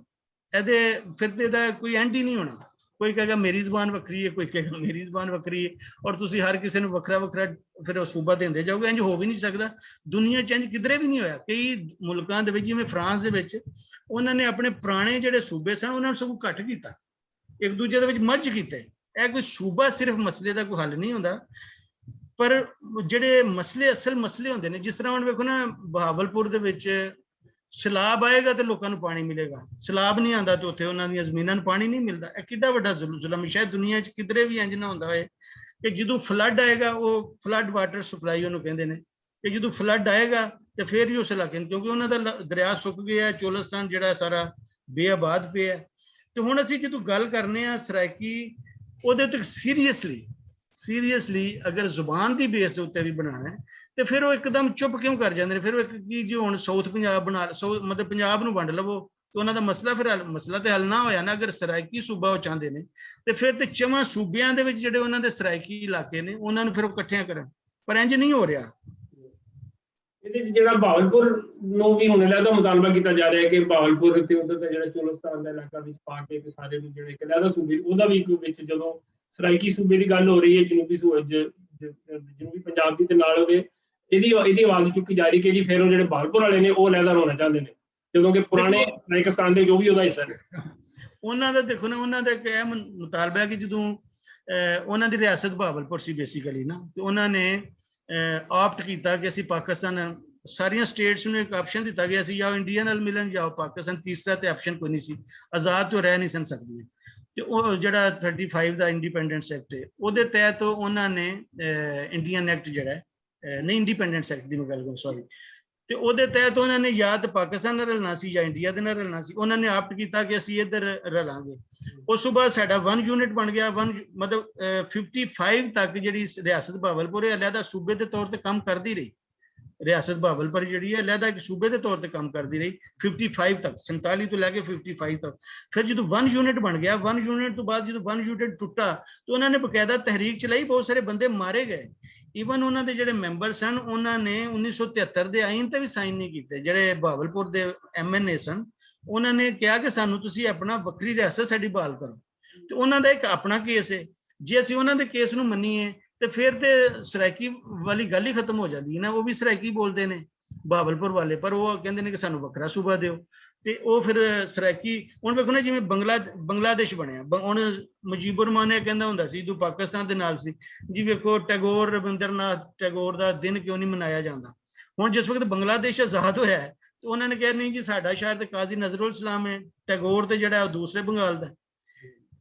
ਇਹਦੇ ਫਿਰ ਤੇ ਇਹਦਾ ਕੋਈ ਐਂਡ ਹੀ ਨਹੀਂ ਹੋਣਾ। ਕੋਈ ਕਹੇਗਾ ਮੇਰੀ ਜ਼ੁਬਾਨ ਵੱਖਰੀ ਹੈ, ਕੋਈ ਕਹੇਗਾ ਮੇਰੀ ਜ਼ੁਬਾਨ ਵੱਖਰੀ ਹੈ, ਔਰ ਤੁਸੀਂ ਹਰ ਕਿਸੇ ਨੂੰ ਵੱਖਰਾ ਵੱਖਰਾ ਫਿਰ ਉਹ ਸੂਬਾ ਦਿੰਦੇ ਜਾਓਗੇ। ਇੰਝ ਹੋ ਵੀ ਨਹੀਂ ਸਕਦਾ, ਦੁਨੀਆ 'ਚ ਇੰਝ ਕਿਧਰੇ ਵੀ ਨਹੀਂ ਹੋਇਆ। ਕਈ ਮੁਲਕਾਂ ਦੇ ਵਿੱਚ ਜਿਵੇਂ ਫਰਾਂਸ ਦੇ ਵਿੱਚ ਉਹਨਾਂ ਨੇ ਆਪਣੇ ਪੁਰਾਣੇ ਜਿਹੜੇ ਸੂਬੇ ਸਨ ਉਹਨਾਂ ਨੂੰ ਸਗੋਂ ਘੱਟ ਕੀਤਾ, ਇੱਕ ਦੂਜੇ ਦੇ ਵਿੱਚ ਮਰਜ ਕੀਤੇ। ਇਹ ਕੋਈ ਸੂਬਾ ਸਿਰਫ ਮਸਲੇ ਦਾ ਕੋਈ ਹੱਲ ਨਹੀਂ ਹੁੰਦਾ। ਪਰ ਜਿਹੜੇ ਮਸਲੇ ਅਸਲ ਮਸਲੇ ਹੁੰਦੇ ਨੇ, ਜਿਸ ਤਰ੍ਹਾਂ ਹੁਣ ਵੇਖੋ ਨਾ ਬਹਾਵਲਪੁਰ ਦੇ ਵਿੱਚ ਸੈਲਾਬ ਆਏਗਾ ਤੇ ਲੋਕਾਂ ਨੂੰ ਪਾਣੀ ਮਿਲੇਗਾ, ਸੈਲਾਬ ਨਹੀਂ ਆਉਂਦਾ ਤੇ ਉੱਥੇ ਉਹਨਾਂ ਦੀਆਂ ਜ਼ਮੀਨਾਂ ਨੂੰ ਪਾਣੀ ਨਹੀਂ ਮਿਲਦਾ। ਇਹ ਕਿੱਡਾ ਵੱਡਾ ਜ਼ੁਲਮ, ਸ਼ਾਇਦ ਦੁਨੀਆ 'ਚ ਕਿਧਰੇ ਵੀ ਇੰਜ ਨਾ ਹੁੰਦਾ ਹੋਏ ਕਿ ਜਦੋਂ ਫਲੱਡ ਆਏਗਾ, ਉਹ ਫਲੱਡ ਵਾਟਰ ਸਪਲਾਈ ਉਹਨੂੰ ਕਹਿੰਦੇ ਨੇ, ਕਿ ਜਦੋਂ ਫਲੱਡ ਆਏਗਾ ਤੇ ਫਿਰ ਹੀ ਉਸ ਇਲਾਕੇ ਨੂੰ, ਕਿਉਂਕਿ ਉਹਨਾਂ ਦਾ ਦਰਿਆ ਸੁੱਕ ਗਿਆ, ਚੋਲਸਤਾਨ ਜਿਹੜਾ ਸਾਰਾ ਬੇਆਬਾਦ ਪਿਆ। ਤੇ ਹੁਣ ਅਸੀਂ ਜਦੋਂ ਗੱਲ ਕਰਨੇ ਆ ਸਰਾਇਕੀ, ਉਹਦੇ ਉੱਤੇ ਸੀਰੀਅਸਲੀ ਅਗਰ ਜ਼ੁਬਾਨ ਦੀ ਬੇਸ ਦੇ ਉੱਤੇ ਵੀ ਬਣਾਉਣਾ ਹੈ ਤੇ ਫਿਰ ਉਹ ਇੱਕਦਮ ਚੁੱਪ ਕਿਉਂ ਕਰ ਜਾਂਦੇ ਨੇ? ਫਿਰ ਉਹ ਇੱਕ ਕੀ ਜੀ ਹੁਣ ਸਾਊਥ ਪੰਜਾਬ ਬਣਾ, ਮਤਲਬ ਪੰਜਾਬ ਨੂੰ ਵੰਡ ਲਵੋ ਤੇ ਉਹਨਾਂ ਦਾ ਮਸਲਾ, ਫਿਰ ਮਸਲਾ ਤੇ ਹੱਲ ਨਾ ਹੋਇਆ ਨਾ। ਅਗਰ ਸਰਾਇਕੀ ਸੂਬਾ ਉਹ ਚਾਹੁੰਦੇ ਨੇ ਤੇ ਫਿਰ ਤੇ ਚਵਾਂ ਸੂਬਿਆਂ ਦੇ ਵਿੱਚ ਜਿਹੜੇ ਉਹਨਾਂ ਦੇ ਸਰਾਇਕੀ ਇਲਾਕੇ ਨੇ ਉਹਨਾਂ ਨੂੰ ਫਿਰ ਉਹ ਇਕੱਠਿਆਂ ਕਰਨ, ਪਰ ਇੰਜ ਨਹੀਂ ਹੋ ਰਿਹਾ।
ਇਹਦੇ ਜਿਹੜਾ ਬਹਾਵਲਪੁਰ ਨੂੰ ਵੀ ਹੁਣ ਲਹਿਦਾ ਮੁਤਾਲਬਾ ਕੀਤਾ ਜਾ ਰਿਹਾ ਕਿ ਬਹਾਵਲਪੁਰ ਤੇ ਉਧਰ ਦਾ ਜਿਹੜਾ ਚੋਲਸਤਾਨ ਦਾ ਇਲਾਕਾ ਵਿੱਚ ਪਾ ਕੇ ਤੇ ਸਾਰੇ ਨੂੰ ਜਿਹੜੇ ਇੱਕ ਲਹਿਦਾ ਸੂਬੇ, ਉਹਦਾ ਵੀ ਵਿੱਚ ਜਦੋਂ ਸਰਾਇਕੀ ਸੂਬੇ ਦੀ ਗੱਲ ਹੋ ਰਹੀ ਹੈ, ਜਨੂਬੀ ਪੰਜਾਬ ਦੀ, ਤੇ ਨਾਲ ਉਹਦੇ ਇਹਦੀ ਆਵਾਜ਼ ਚੁੱਕੀ ਜਾ ਰਹੀ ਕਿ ਜੀ ਫਿਰ ਉਹ ਜਿਹੜੇ ਬਹਾਵਲਪੁਰ ਵਾਲੇ ਨੇ ਉਹ ਲਹਿਦਾ ਹੋਣਾ ਚਾਹੁੰਦੇ ਨੇ, ਜਦੋਂ ਕਿ ਪੁਰਾਣੇ ਪਾਕਿਸਤਾਨ ਦੇ ਜੋ ਵੀ ਉਹਦਾ ਹਿੱਸਾ ਨੇ।
ਉਹਨਾਂ ਦਾ ਦੇਖੋ ਨਾ, ਉਹਨਾਂ ਦਾ ਇੱਕ ਇਹ ਮੁਤਾਲਬਾ ਹੈ ਕਿ ਜਦੋਂ ਉਹਨਾਂ ਦੀ ਰਿਆਸਤ ਬਹਾਵਲਪੁਰ ਸੀ ਬੇਸਿਕਲੀ ਨਾ, ਤੇ ਉਹਨਾਂ ਨੇ ਆਪਟ ਕੀਤਾ ਕਿ ਅਸੀਂ ਪਾਕਿਸਤਾਨ, ਸਾਰੀਆਂ ਸਟੇਟਸ ਨੂੰ ਇੱਕ ਆਪਸ਼ਨ ਦਿੱਤਾ ਗਿਆ ਸੀ, ਜਾਂ ਇੰਡੀਆ ਨਾਲ ਮਿਲਣ ਜਾਂ ਪਾਕਿਸਤਾਨ, ਤੀਸਰਾ ਤੇ ਆਪਸ਼ਨ ਕੋਈ ਨਹੀਂ ਸੀ, ਆਜ਼ਾਦ ਤੋਂ ਰਹਿ ਨਹੀਂ ਸਨ ਸਕਦੀਆਂ। ਤੇ ਉਹ ਜਿਹੜਾ 35 ਦਾ ਇੰਡੀਪੈਂਡੈਂਸ ਐਕਟ ਹੈ, ਉਹਦੇ ਤਹਿਤ ਉਹਨਾਂ ਨੇ ਇੰਡੀਅਨ ਐਕਟ ਜਿਹੜਾ ਨਹੀਂ, ਇੰਡੀਪੈਂਡੈਂਸ ਐਕਟ ਦੀ ਮੈਂ ਗੱਲ ਕਰਾਂ, ਸੌਰੀ, ਤੇ ਉਹਦੇ ਤਹਿਤ ਉਹਨਾਂ ਨੇ ਜਾਂ ਤਾਂ ਪਾਕਿਸਤਾਨ ਨਾਲ ਰਲਣਾ ਸੀ ਜਾਂ ਇੰਡੀਆ ਦੇ ਨਾਲ ਰਲਣਾ ਸੀ। ਉਹਨਾਂ ਨੇ ਆਪਟ ਕੀਤਾ ਕਿ ਅਸੀਂ ਇੱਧਰ ਰਲਾਂਗੇ। ਉਸ ਤੋਂ ਬਾਅਦ ਸਾਡਾ 1 ਯੂਨਿਟ ਬਣ ਗਿਆ, ਮਤਲਬ 55 ਤੱਕ ਜਿਹੜੀ ਰਿਆਸਤ ਬਹਾਵਲਪੁਰ ਹੈ ਅਲੱਗਾ ਸੂਬੇ ਦੇ ਤੌਰ ਤੇ ਕੰਮ ਕਰਦੀ ਰਹੀ। ਰਿਆਸਤ ਬਹਾਵਲਪੁਰ ਜਿਹੜੀ ਹੈ ਅਲੱਗਾ ਇੱਕ ਸੂਬੇ ਦੇ ਤੌਰ ਤੇ ਕੰਮ ਕਰਦੀ ਰਹੀ 55 ਤੱਕ, 47 ਤੋਂ ਲੈ ਕੇ 55 ਤੱਕ। ਫਿਰ ਜਦੋਂ 1 ਯੂਨਿਟ ਬਣ ਗਿਆ, 1 ਯੂਨਿਟ ਤੋਂ ਬਾਅਦ ਜਦੋਂ 1 ਯੂਨਿਟ ਟੁੱਟਾ ਤਾਂ ਉਹਨਾਂ ਨੇ ਬਕਾਇਦਾ ਤਹਿਰੀਕ ਚਲਾਈ, ਬਹੁਤ ਸਾਰੇ ਬੰਦੇ ਮਾਰੇ ਗਏ। ਈਵਨ ਉਹਨਾਂ ਦੇ ਜਿਹੜੇ ਮੈਂਬਰ ਸਨ ਉਹਨਾਂ ਨੇ 1973 ਦੇ ਆਈਨ ਤੇ ਵੀ ਸਾਈਨ ਨਹੀਂ ਕੀਤੇ। ਜਿਹੜੇ ਬਹਾਵਲਪੁਰ ਦੇ MNA ਸਨ ਉਹਨਾਂ ਨੇ ਕਿਹਾ ਕਿ ਸਾਨੂੰ ਤੁਸੀਂ ਆਪਣਾ ਵੱਖਰੀ ਰਿਆਸਤ ਸਾਡੀ ਬਹਾਲ ਕਰੋ, ਤੇ ਉਹਨਾਂ ਦਾ ਇੱਕ ਆਪਣਾ ਕੇਸ ਹੈ। ਜੇ ਅਸੀਂ ਉਹਨਾਂ ਦੇ ਕੇਸ ਨੂੰ ਮੰਨੀਏ ਤੇ ਫਿਰ ਤੇ ਸਰਾਇਕੀ ਵਾਲੀ ਗੱਲ ਹੀ ਖਤਮ ਹੋ ਜਾਂਦੀ ਹੈ ਨਾ। ਉਹ ਵੀ ਸਰਾਇਕੀ ਬੋਲਦੇ ਨੇ ਬਹਾਵਲਪੁਰ ਵਾਲੇ, ਪਰ ਉਹ ਕਹਿੰਦੇ ਨੇ ਕਿ ਸਾਨੂੰ ਵੱਖਰਾ ਸੂਬਾ ਦਿਓ, ਤੇ ਉਹ ਫਿਰ ਸਰਾਇਕੀ। ਹੁਣ ਵੇਖੋ ਨਾ, ਜਿਵੇਂ ਬੰਗਲਾਦੇਸ਼ ਬਣਿਆ, ਹੁਣ ਮੁਜੀਬੁਰ ਰਹਿਮਾਨ ਇਹ ਕਹਿੰਦਾ ਹੁੰਦਾ ਸੀ ਜਦੋਂ ਪਾਕਿਸਤਾਨ ਦੇ ਨਾਲ ਸੀ ਜੀ, ਵੇਖੋ ਟੈਗੋਰ, ਰਵਿੰਦਰਨਾਥ ਟੈਗੋਰ ਦਾ ਦਿਨ ਕਿਉਂ ਨਹੀਂ ਮਨਾਇਆ ਜਾਂਦਾ। ਹੁਣ ਜਿਸ ਵਕਤ ਬੰਗਲਾਦੇਸ਼ ਆਜ਼ਾਦ ਹੋਇਆ ਹੈ ਤੇ ਉਹਨਾਂ ਨੇ ਕਿਹਾ ਨਹੀਂ ਜੀ, ਸਾਡਾ ਸ਼ਹਿਰ ਤੇ ਕਾਜ਼ੀ ਨਜ਼ਰੁਲ ਇਸਲਾਮ ਹੈ, ਟੈਗੋਰ ਤੇ ਜਿਹੜਾ ਉਹ ਦੂਸਰੇ ਬੰਗਾਲ ਦਾ।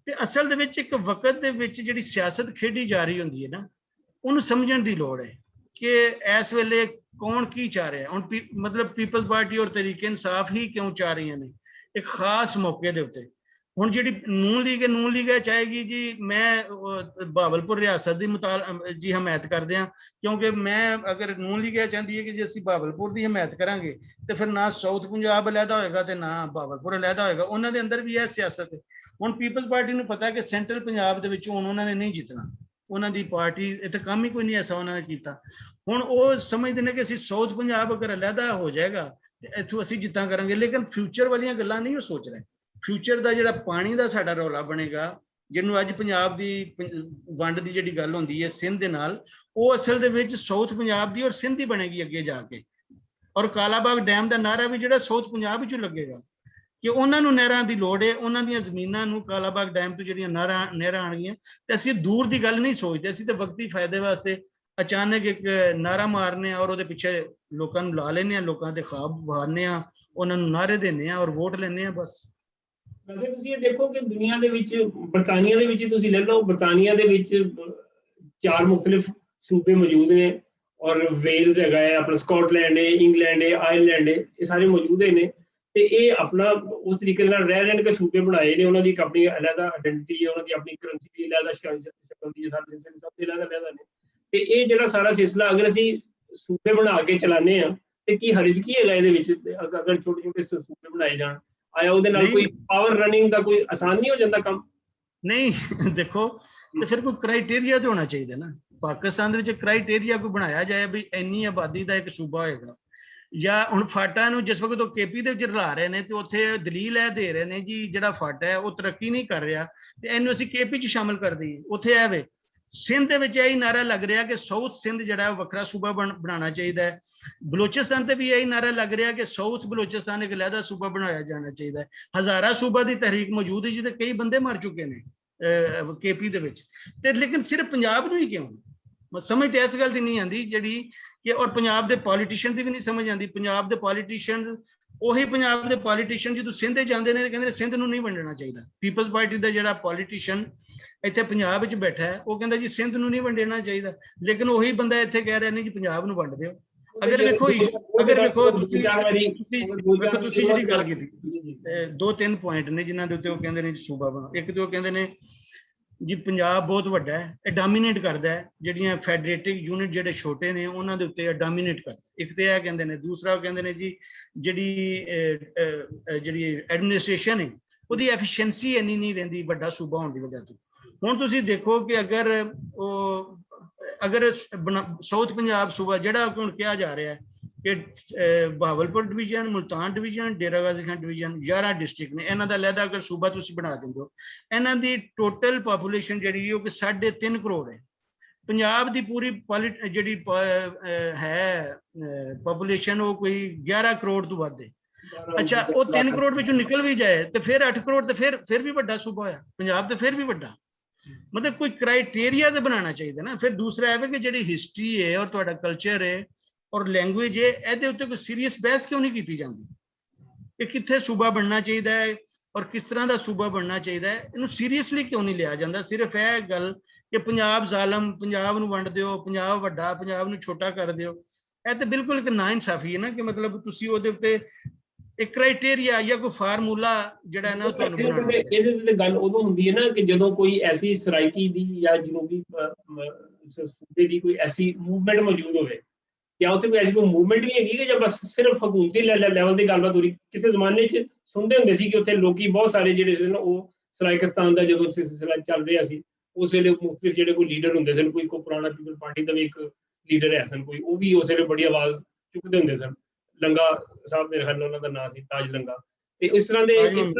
ਤੇ ਅਸਲ ਦੇ ਵਿੱਚ ਇੱਕ ਵਕਤ ਦੇ ਵਿੱਚ ਜਿਹੜੀ ਸਿਆਸਤ ਖੇਡੀ ਜਾ ਰਹੀ ਹੁੰਦੀ ਹੈ ਨਾ, ਉਹਨੂੰ ਸਮਝਣ ਦੀ ਲੋੜ ਹੈ ਕਿ ਇਸ ਵੇਲੇ ਕੌਣ ਕੀ ਚਾਹ ਰਿਹਾ। ਹੁਣ ਮਤਲਬ ਪੀਪਲਜ਼ ਪਾਰਟੀ ਔਰ ਤਹਿਰੀਕ ਇਨਸਾਫ ਹੀ ਕਿਉਂ ਚਾਹ ਰਹੀਆਂ ਨੇ ਇੱਕ ਖਾਸ ਮੌਕੇ ਦੇ ਉੱਤੇ। ਹੁਣ ਜਿਹੜੀ ਨੂਨ ਲੀਗ ਚਾਹੇਗੀ ਜੀ ਮੈਂ ਬਹਾਵਲਪੁਰ ਰਿਆਸਤ ਦੀ ਜੀ ਹਮਾਇਤ ਕਰਦੇ ਹਾਂ, ਕਿਉਂਕਿ ਮੈਂ ਅਗਰ ਨੂਨ ਲੀਗ ਚਾਹੁੰਦੀ ਹੈ ਕਿ ਜੇ ਅਸੀਂ ਬਹਾਵਲਪੁਰ ਦੀ ਹਮਾਇਤ ਕਰਾਂਗੇ ਤੇ ਫਿਰ ਨਾ ਸਾਊਥ ਪੰਜਾਬ ਅਲੱਗਾ ਹੋਏਗਾ ਤੇ ਨਾ ਬਹਾਵਲਪੁਰ ਅਲੱਗਾ ਹੋਏਗਾ। ਉਹਨਾਂ ਦੇ ਅੰਦਰ ਵੀ ਇਹ ਸਿਆਸਤ ਹੈ। ਹੁਣ ਪੀਪਲਜ਼ ਪਾਰਟੀ ਨੂੰ ਪਤਾ ਕਿ ਸੈਂਟਰਲ ਪੰਜਾਬ ਦੇ ਵਿੱਚ ਹੁਣ ਉਹਨਾਂ ਨੇ ਨਹੀਂ ਜਿੱਤਣਾ, ਉਹਨਾਂ ਦੀ ਪਾਰਟੀ ਇੱਥੇ ਕੰਮ ਹੀ ਕੋਈ ਨਹੀਂ ਐਸਾ ਉਹਨਾਂ ਨੇ ਕੀਤਾ। ਹੁਣ ਉਹ ਸਮਝਦੇ ਨੇ ਕਿ ਅਸੀਂ ਸਾਊਥ ਪੰਜਾਬ ਅਗਰ ਅਲੱਗਾ ਹੋ ਜਾਏਗਾ ਤੇ ਇੱਥੋਂ ਅਸੀਂ ਜਿੱਤਾਂ ਕਰਾਂਗੇ, ਲੇਕਿਨ ਫਿਊਚਰ ਵਾਲੀਆਂ ਗੱਲਾਂ ਨਹੀਂ ਉਹ ਸੋਚ ਰਹੇ। ਫਿਊਚਰ ਦਾ ਜਿਹੜਾ ਪਾਣੀ ਦਾ ਸਾਡਾ ਰੌਲਾ ਬਣੇਗਾ, ਜਿਹਨੂੰ ਅੱਜ ਪੰਜਾਬ ਦੀ ਵੰਡ ਦੀ ਜਿਹੜੀ ਗੱਲ ਹੁੰਦੀ ਹੈ ਸਿੰਧ ਦੇ ਨਾਲ, ਉਹ ਅਸਲ ਦੇ ਵਿੱਚ ਸਾਊਥ ਪੰਜਾਬ ਦੀ ਔਰ ਸਿੰਧ ਦੀ ਬਣੇਗੀ ਅੱਗੇ ਜਾ ਕੇ। ਔਰ ਕਾਲਾਬਾਗ ਡੈਮ ਦਾ ਨਾਰਾ ਵੀ ਜਿਹੜਾ ਸਾਊਥ ਪੰਜਾਬ ਵਿੱਚੋਂ ਲੱਗੇਗਾ ਕਿ ਉਹਨਾਂ ਨੂੰ ਨਹਿਰਾਂ ਦੀ ਲੋੜ ਹੈ, ਉਹਨਾਂ ਦੀਆਂ ਜ਼ਮੀਨਾਂ ਨੂੰ ਕਾਲਾਬਾਗ ਡੈਮ ਤੋਂ ਜਿਹੜੀਆਂ ਨਹਿਰਾਂ ਆਣਗੀਆਂ। ਤੇ ਅਸੀਂ ਦੂਰ ਦੀ ਗੱਲ ਨਹੀਂ ਸੋਚਦੇ, ਅਸੀਂ ਤਾਂ ਵਕਤੀ ਫਾਇਦੇ ਵਾਸਤੇ ਅਚਾਨਕ ਇੱਕ ਨਾਰਾ ਮਾਰਨੇ ਆ ਔਰ ਉਹਦੇ ਪਿੱਛੇ ਲੋਕਾਂ ਨੂੰ ਲਾ ਲੈਂਦੇ ਆ, ਲੋਕਾਂ ਦੇ ਖਾਬ ਵਹਾਉਂਦੇ ਆ, ਉਹਨਾਂ ਨੂੰ ਨਾਰੇ ਦਿੰਦੇ ਆ ਔਰ ਵੋਟ ਲੈਂਦੇ ਆ ਬਸ।
ਵੈਸੇ ਤੁਸੀਂ ਇਹ ਦੇਖੋ ਕਿ ਦੁਨੀਆ ਦੇ ਵਿੱਚ ਬਰਤਾਨੀਆ ਦੇ ਵਿੱਚ ਤੁਸੀਂ ਲੈ ਲਓ, ਬਰਤਾਨੀਆ ਦੇ ਵਿੱਚ 4 ਮੁਖਤਲਿਫ ਸੂਬੇ ਮੌਜੂਦ ਨੇ, ਔਰ ਵੇਲਜ਼ ਹੈਗਾ ਹੈ, ਆਪਣਾ ਸਕਾਟਲੈਂਡ ਹੈ, ਇੰਗਲੈਂਡ ਹੈ, ਆਇਰਲੈਂਡ ਹੈ, ਇਹ ਸਾਰੇ ਮੌਜੂਦ ਨੇ। ਤੇ ਇਹ ਆਪਣਾ ਉਸ ਤਰੀਕੇ ਨਾਲ ਰਹਿ ਕੇ ਸੂਬੇ ਬਣਾਏ ਨੇ। ਉਹਨਾਂ ਦੀ ਇੱਕ ਆਪਣੀ ਅਲੱਗਾ ਆਇਡੈਂਟੀਟੀ ਹੈ, ਉਹਨਾਂ ਦੀ ਆਪਣੀ ਕਰੰਸੀ ਦੀ ਅਲੱਗਾ ਸ਼ਕਲ ਦੀ, ਸਾਰੇ ਸਭ ਦੇ ਅਲੱਗ ਨੇ। ਤੇ ਇਹ ਜਿਹੜਾ ਸਾਰਾ ਸਿਲਸਿਲਾ ਅਗਰ ਅਸੀਂ ਸੂਬੇ ਬਣਾ ਕੇ ਚਲਾਉਂਦੇ ਹਾਂ ਤੇ ਕੀ ਹਰਜ ਕੀ ਹੈਗਾ ਇਹਦੇ ਵਿੱਚ? ਅਗਰ ਛੋਟੇ ਛੋਟੇ ਸੂਬੇ ਬਣਾਏ ਜਾਣ, ਆਇਆ ਉਹਦੇ ਨਾਲ ਕੋਈ ਪਾਵਰ ਰਨਿੰਗ ਦਾ ਕੋਈ ਆਸਾਨ ਨਹੀਂ ਹੋ ਜਾਂਦਾ ਕੰਮ?
ਨਹੀਂ ਦੇਖੋ, ਤੇ ਫਿਰ ਕੋਈ ਕ੍ਰਾਈਟੇਰੀਆ ਤੇ ਹੋਣਾ ਚਾਹੀਦਾ ਨਾ। ਪਾਕਿਸਤਾਨ ਦੇ ਵਿੱਚ ਕ੍ਰਾਈਟੇਰੀਆ ਕੋਈ ਬਣਾਇਆ ਜਾਏ ਵੀ ਇੰਨੀ ਆਬਾਦੀ ਦਾ ਇੱਕ ਸੂਬਾ ਹੋਏਗਾ। ਜਾਂ ਹੁਣ ਫਾਟਾ ਨੂੰ ਜਿਸ ਵਕਤ ਉਹ KP ਦੇ ਵਿੱਚ ਰਲਾ ਰਹੇ ਨੇ ਤੇ ਉੱਥੇ ਦਲੀਲ ਇਹ ਦੇ ਰਹੇ ਨੇ ਜੀ ਜਿਹੜਾ ਫਾਟਾ ਹੈ ਉਹ ਤਰੱਕੀ ਨਹੀਂ ਕਰ ਰਿਹਾ ਤੇ ਇਹਨੂੰ ਅਸੀਂ KP 'ਚ ਸ਼ਾਮਲ ਕਰ ਦਈਏ। ਉੱਥੇ ਇਹ ਵੇ ਸਿੰਧ ਦੇ ਵਿੱਚ ਇਹੀ ਨਾਰਾ ਲੱਗ ਰਿਹਾ ਕਿ ਸਾਊਥ ਸਿੰਧ ਜਿਹੜਾ ਉਹ ਵੱਖਰਾ ਸੂਬਾ ਬਣਾਉਣਾ ਚਾਹੀਦਾ ਹੈ। ਬਲੋਚਿਸਤਾਨ ਤੇ ਵੀ ਇਹੀ ਨਾਰਾ ਲੱਗ ਰਿਹਾ ਕਿ ਸਾਊਥ ਬਲੋਚਿਸਤਾਨ ਇੱਕ ਅਲੱਗਾ ਸੂਬਾ ਬਣਾਇਆ ਜਾਣਾ ਚਾਹੀਦਾ ਹੈ। ਹਜ਼ਾਰਾ ਸੂਬਾ ਦੀ ਤਹਿਰੀਕ ਮੌਜੂਦ ਹੈ ਜਿਹਦੇ ਕਈ ਬੰਦੇ ਮਰ ਚੁੱਕੇ ਨੇ KP ਦੇ ਵਿੱਚ, ਤੇ ਲੇਕਿਨ ਸਿਰਫ ਪੰਜਾਬ ਨੂੰ ਹੀ ਕਿਉਂ? ਸਮਝ ਤੇ ਇਸ ਗੱਲ ਦੀ ਨਹੀਂ ਆਉਂਦੀ ਜਿਹੜੀ ਕਿ, ਔਰ ਪੰਜਾਬ ਦੇ ਪੋਲੀਟੀਸ਼ੀਅਨ ਦੀ ਵੀ ਨਹੀਂ ਸਮਝ ਆਉਂਦੀ। ਪੰਜਾਬ ਦੇ ਪੋਲੀਟੀਸ਼ੀਅਨ, ਉਹੀ ਪੰਜਾਬ ਦੇ ਪੋਲੀਟੀਸ਼ੀਅਨ ਜਦੋਂ ਸਿੰਧ ਜਾਂਦੇ ਨੇ ਕਹਿੰਦੇ ਸਿੰਧ ਨੂੰ ਨਹੀਂ ਵੰਡਣਾ ਚਾਹੀਦਾ। ਪੀਪਲਜ਼ ਪਾਰਟੀ ਦਾ ਜਿਹੜਾ ਪੋਲੀਟੀਸ਼ੀਅਨ ਇੱਥੇ ਪੰਜਾਬ ਵਿੱਚ ਬੈਠਾ ਹੈ ਉਹ ਕਹਿੰਦਾ ਜੀ ਸਿੰਧ ਨੂੰ ਨਹੀਂ ਵੰਡਣਾ ਚਾਹੀਦਾ, ਲੇਕਿਨ ਉਹੀ ਬੰਦਾ ਇੱਥੇ ਕਹਿ ਰਿਹਾ ਨਹੀਂ ਜੀ ਪੰਜਾਬ ਨੂੰ ਵੰਡ ਦਿਓ। ਅਗਰ ਵੇਖੋ ਤੁਸੀਂ ਜਿਹੜੀ ਗੱਲ ਕੀਤੀ, 2-3 ਪੁਆਇੰਟ ਨੇ ਜਿਨ੍ਹਾਂ ਦੇ ਉੱਤੇ ਉਹ ਕਹਿੰਦੇ ਨੇ ਸੂਬਾ ਬਣਾਓ। ਇੱਕ ਤੇ ਉਹ ਕਹਿੰਦੇ ਨੇ ਜੀ ਪੰਜਾਬ ਬਹੁਤ ਵੱਡਾ ਹੈ, ਇਹ ਡੋਮੀਨੇਟ ਕਰਦਾ ਹੈ, ਜਿਹੜੀਆਂ ਫੈਡਰੇਟਿਵ ਯੂਨਿਟ ਜਿਹੜੇ ਛੋਟੇ ਨੇ ਉਹਨਾਂ ਦੇ ਉੱਤੇ ਡੋਮੀਨੇਟ ਕਰਦਾ। ਇੱਕ ਤੇ ਇਹ ਕਹਿੰਦੇ ਨੇ। ਦੂਸਰਾ ਉਹ ਕਹਿੰਦੇ ਨੇ ਜੀ ਜਿਹੜੀ ਐਡਮਿਨਿਸਟ੍ਰੇਸ਼ਨ ਹੈ ਉਹਦੀ ਐਫੀਸ਼ੀਐਂਸੀ ਇੰਨੀ ਨਹੀਂ ਰਹਿੰਦੀ ਵੱਡਾ ਸੂਬਾ ਹੋਣ ਦੀ ਵਜ੍ਹਾ ਤੋਂ। ਹੁਣ ਤੁਸੀਂ ਦੇਖੋ ਕਿ ਅਗਰ ਸਾਊਥ ਪੰਜਾਬ ਸੂਬਾ ਜਿਹੜਾ ਹੁਣ ਕਿਹਾ ਜਾ ਰਿਹਾ ਹੈ ਕਿ Bahawalpur division, Multan division, Dera Ghazi Khan division 11 district ਨੇ, ਇਹਨਾਂ ਦਾ ਲਹਿਦਾ ਅਗਰ ਸੂਬਾ ਤੁਸੀਂ ਬਣਾ ਦਿੰਦੇ ਹੋ, ਇਹਨਾਂ ਦੀ ਟੋਟਲ ਪਾਪੂਲੇਸ਼ਨ ਜਿਹੜੀ ਉਹ ਕਿ 3.5 ਕਰੋੜ ਹੈ। ਪੰਜਾਬ ਦੀ ਪੂਰੀ ਜਿਹੜੀ ਹੈ ਪਾਪੂਲੇਸ਼ਨ ਉਹ ਕੋਈ 11 ਕਰੋੜ ਤੋਂ ਵੱਧ ਹੈ। ਅੱਛਾ, ਉਹ 3 ਕਰੋੜ ਵਿੱਚੋਂ ਨਿਕਲ ਵੀ ਜਾਏ ਤੇ ਫਿਰ 8 ਕਰੋੜ ਤੇ ਫਿਰ ਵੀ ਵੱਡਾ ਸੂਬਾ ਹੋਇਆ ਪੰਜਾਬ, ਤੇ ਫਿਰ ਵੀ ਵੱਡਾ। ਮਤਲਬ ਕੋਈ ਕ੍ਰਾਈਟੇਰੀਆ ਤੇ ਬਣਾਉਣਾ ਚਾਹੀਦਾ ਨਾ। ਫਿਰ ਦੂਸਰਾ ਇਹ ਕਿ ਜਿਹੜੀ ਹਿਸਟਰੀ ਹੈ ਔਰ ਤੁਹਾਡਾ ਕਲਚਰ ਹੈ ਔਰ ਲੈਂਗੁਏਜ ਹੈ, ਇਹਦੇ ਉੱਤੇ ਕੋਈ ਸੀਰੀਅਸ ਬਹਿਸ ਕਿਉਂ ਨਹੀਂ ਕੀਤੀ ਜਾਂਦੀ ਕਿ ਕਿੱਥੇ ਸੂਬਾ ਬਣਨਾ ਚਾਹੀਦਾ ਹੈ ਔਰ ਕਿਸ ਤਰ੍ਹਾਂ ਦਾ ਸੂਬਾ ਬਣਨਾ ਚਾਹੀਦਾ ਹੈ, ਇਹਨੂੰ ਸੀਰੀਅਸਲੀ ਕਿਉਂ ਨਹੀਂ ਲਿਆ ਜਾਂਦਾ। ਸਿਰਫ ਇਹ ਗੱਲ ਕਿ ਪੰਜਾਬ ਜ਼ਾਲਮ, ਪੰਜਾਬ ਨੂੰ ਵੰਡ ਦਿਓ, ਪੰਜਾਬ ਵੱਡਾ, ਪੰਜਾਬ ਨੂੰ ਛੋਟਾ ਕਰ ਦਿਓ, ਇਹ ਤੇ ਬਿਲਕੁਲ ਇੱਕ ਨਾਇਨਸਾਫੀ ਹੈ ਨਾ। ਕਿ ਮਤਲਬ ਤੁਸੀਂ ਉਹਦੇ ਉੱਤੇ ਇੱਕ ਕ੍ਰਾਈਟੇਰੀਆ ਜਾਂ ਕੋਈ ਫਾਰਮੂਲਾ ਜਿਹੜਾ ਨਾ ਤੁਹਾਨੂੰ ਬਣਾਉਣਾ।
ਇਹਦੇ ਤੇ ਗੱਲ ਉਦੋਂ ਹੁੰਦੀ ਹੈ ਨਾ ਕਿ ਜਦੋਂ ਕੋਈ ਐਸੀ ਸਰਾਇਕੀ ਦੀ ਜਾਂ ਜਨੂਬੀ ਸੂਬੇ ਦੀ ਕੋਈ ਐਸੀ ਮੂਵਮੈਂਟ ਮੌਜੂਦ ਹੋਵੇ, ਜਾਂ ਉੱਥੇ ਕੋਈ ਐਸੀ ਕੋਈ ਮੂਵਮੈਂਟ ਵੀ ਹੈਗੀ ਕਿ ਜਾਂ ਬਸ ਸਿਰਫ ਹਕੂਮਤੀ ਲੈਵਲ ਦੀ ਗੱਲਬਾਤ ਹੋ ਰਹੀ। ਕਿਸੇ ਜ਼ਮਾਨੇ 'ਚ ਸੁਣਦੇ ਹੁੰਦੇ ਸੀ ਕਿ ਉੱਥੇ ਲੋਕੀ ਬਹੁਤ ਸਾਰੇ ਜਿਹੜੇ ਸੀ ਨਾ ਉਹ ਸਰਾਇਕਿਸਤਾਨ ਦਾ ਜਦੋਂ ਸਿਲਸਿਲਾ ਚੱਲ ਰਿਹਾ ਸੀ, ਉਸ ਵੇਲੇ ਮੁਖਤਲਿਫ ਜਿਹੜੇ ਕੋਈ ਲੀਡਰ ਹੁੰਦੇ ਸਨ, ਕੋਈ ਪੁਰਾਣਾ ਪੀਪਲ ਪਾਰਟੀ ਦਾ ਵੀ ਇੱਕ ਲੀਡਰ ਹੈ ਸਨ ਕੋਈ, ਉਹ ਵੀ ਉਸ ਵੇਲੇ ਬੜੀ ਆਵਾਜ਼ ਚੁੱਕਦੇ ਹੁੰਦੇ ਸਨ। ਲੰਗਾ ਸਾਹਿਬ ਮੇਰੇ ਖਿਆਲ ਨਾਲ ਉਹਨਾਂ ਦਾ ਨਾਂ ਸੀ, ਤਾਜ ਲੰਗਾ। ਤੇ ਇਸ ਤਰ੍ਹਾਂ ਦੇ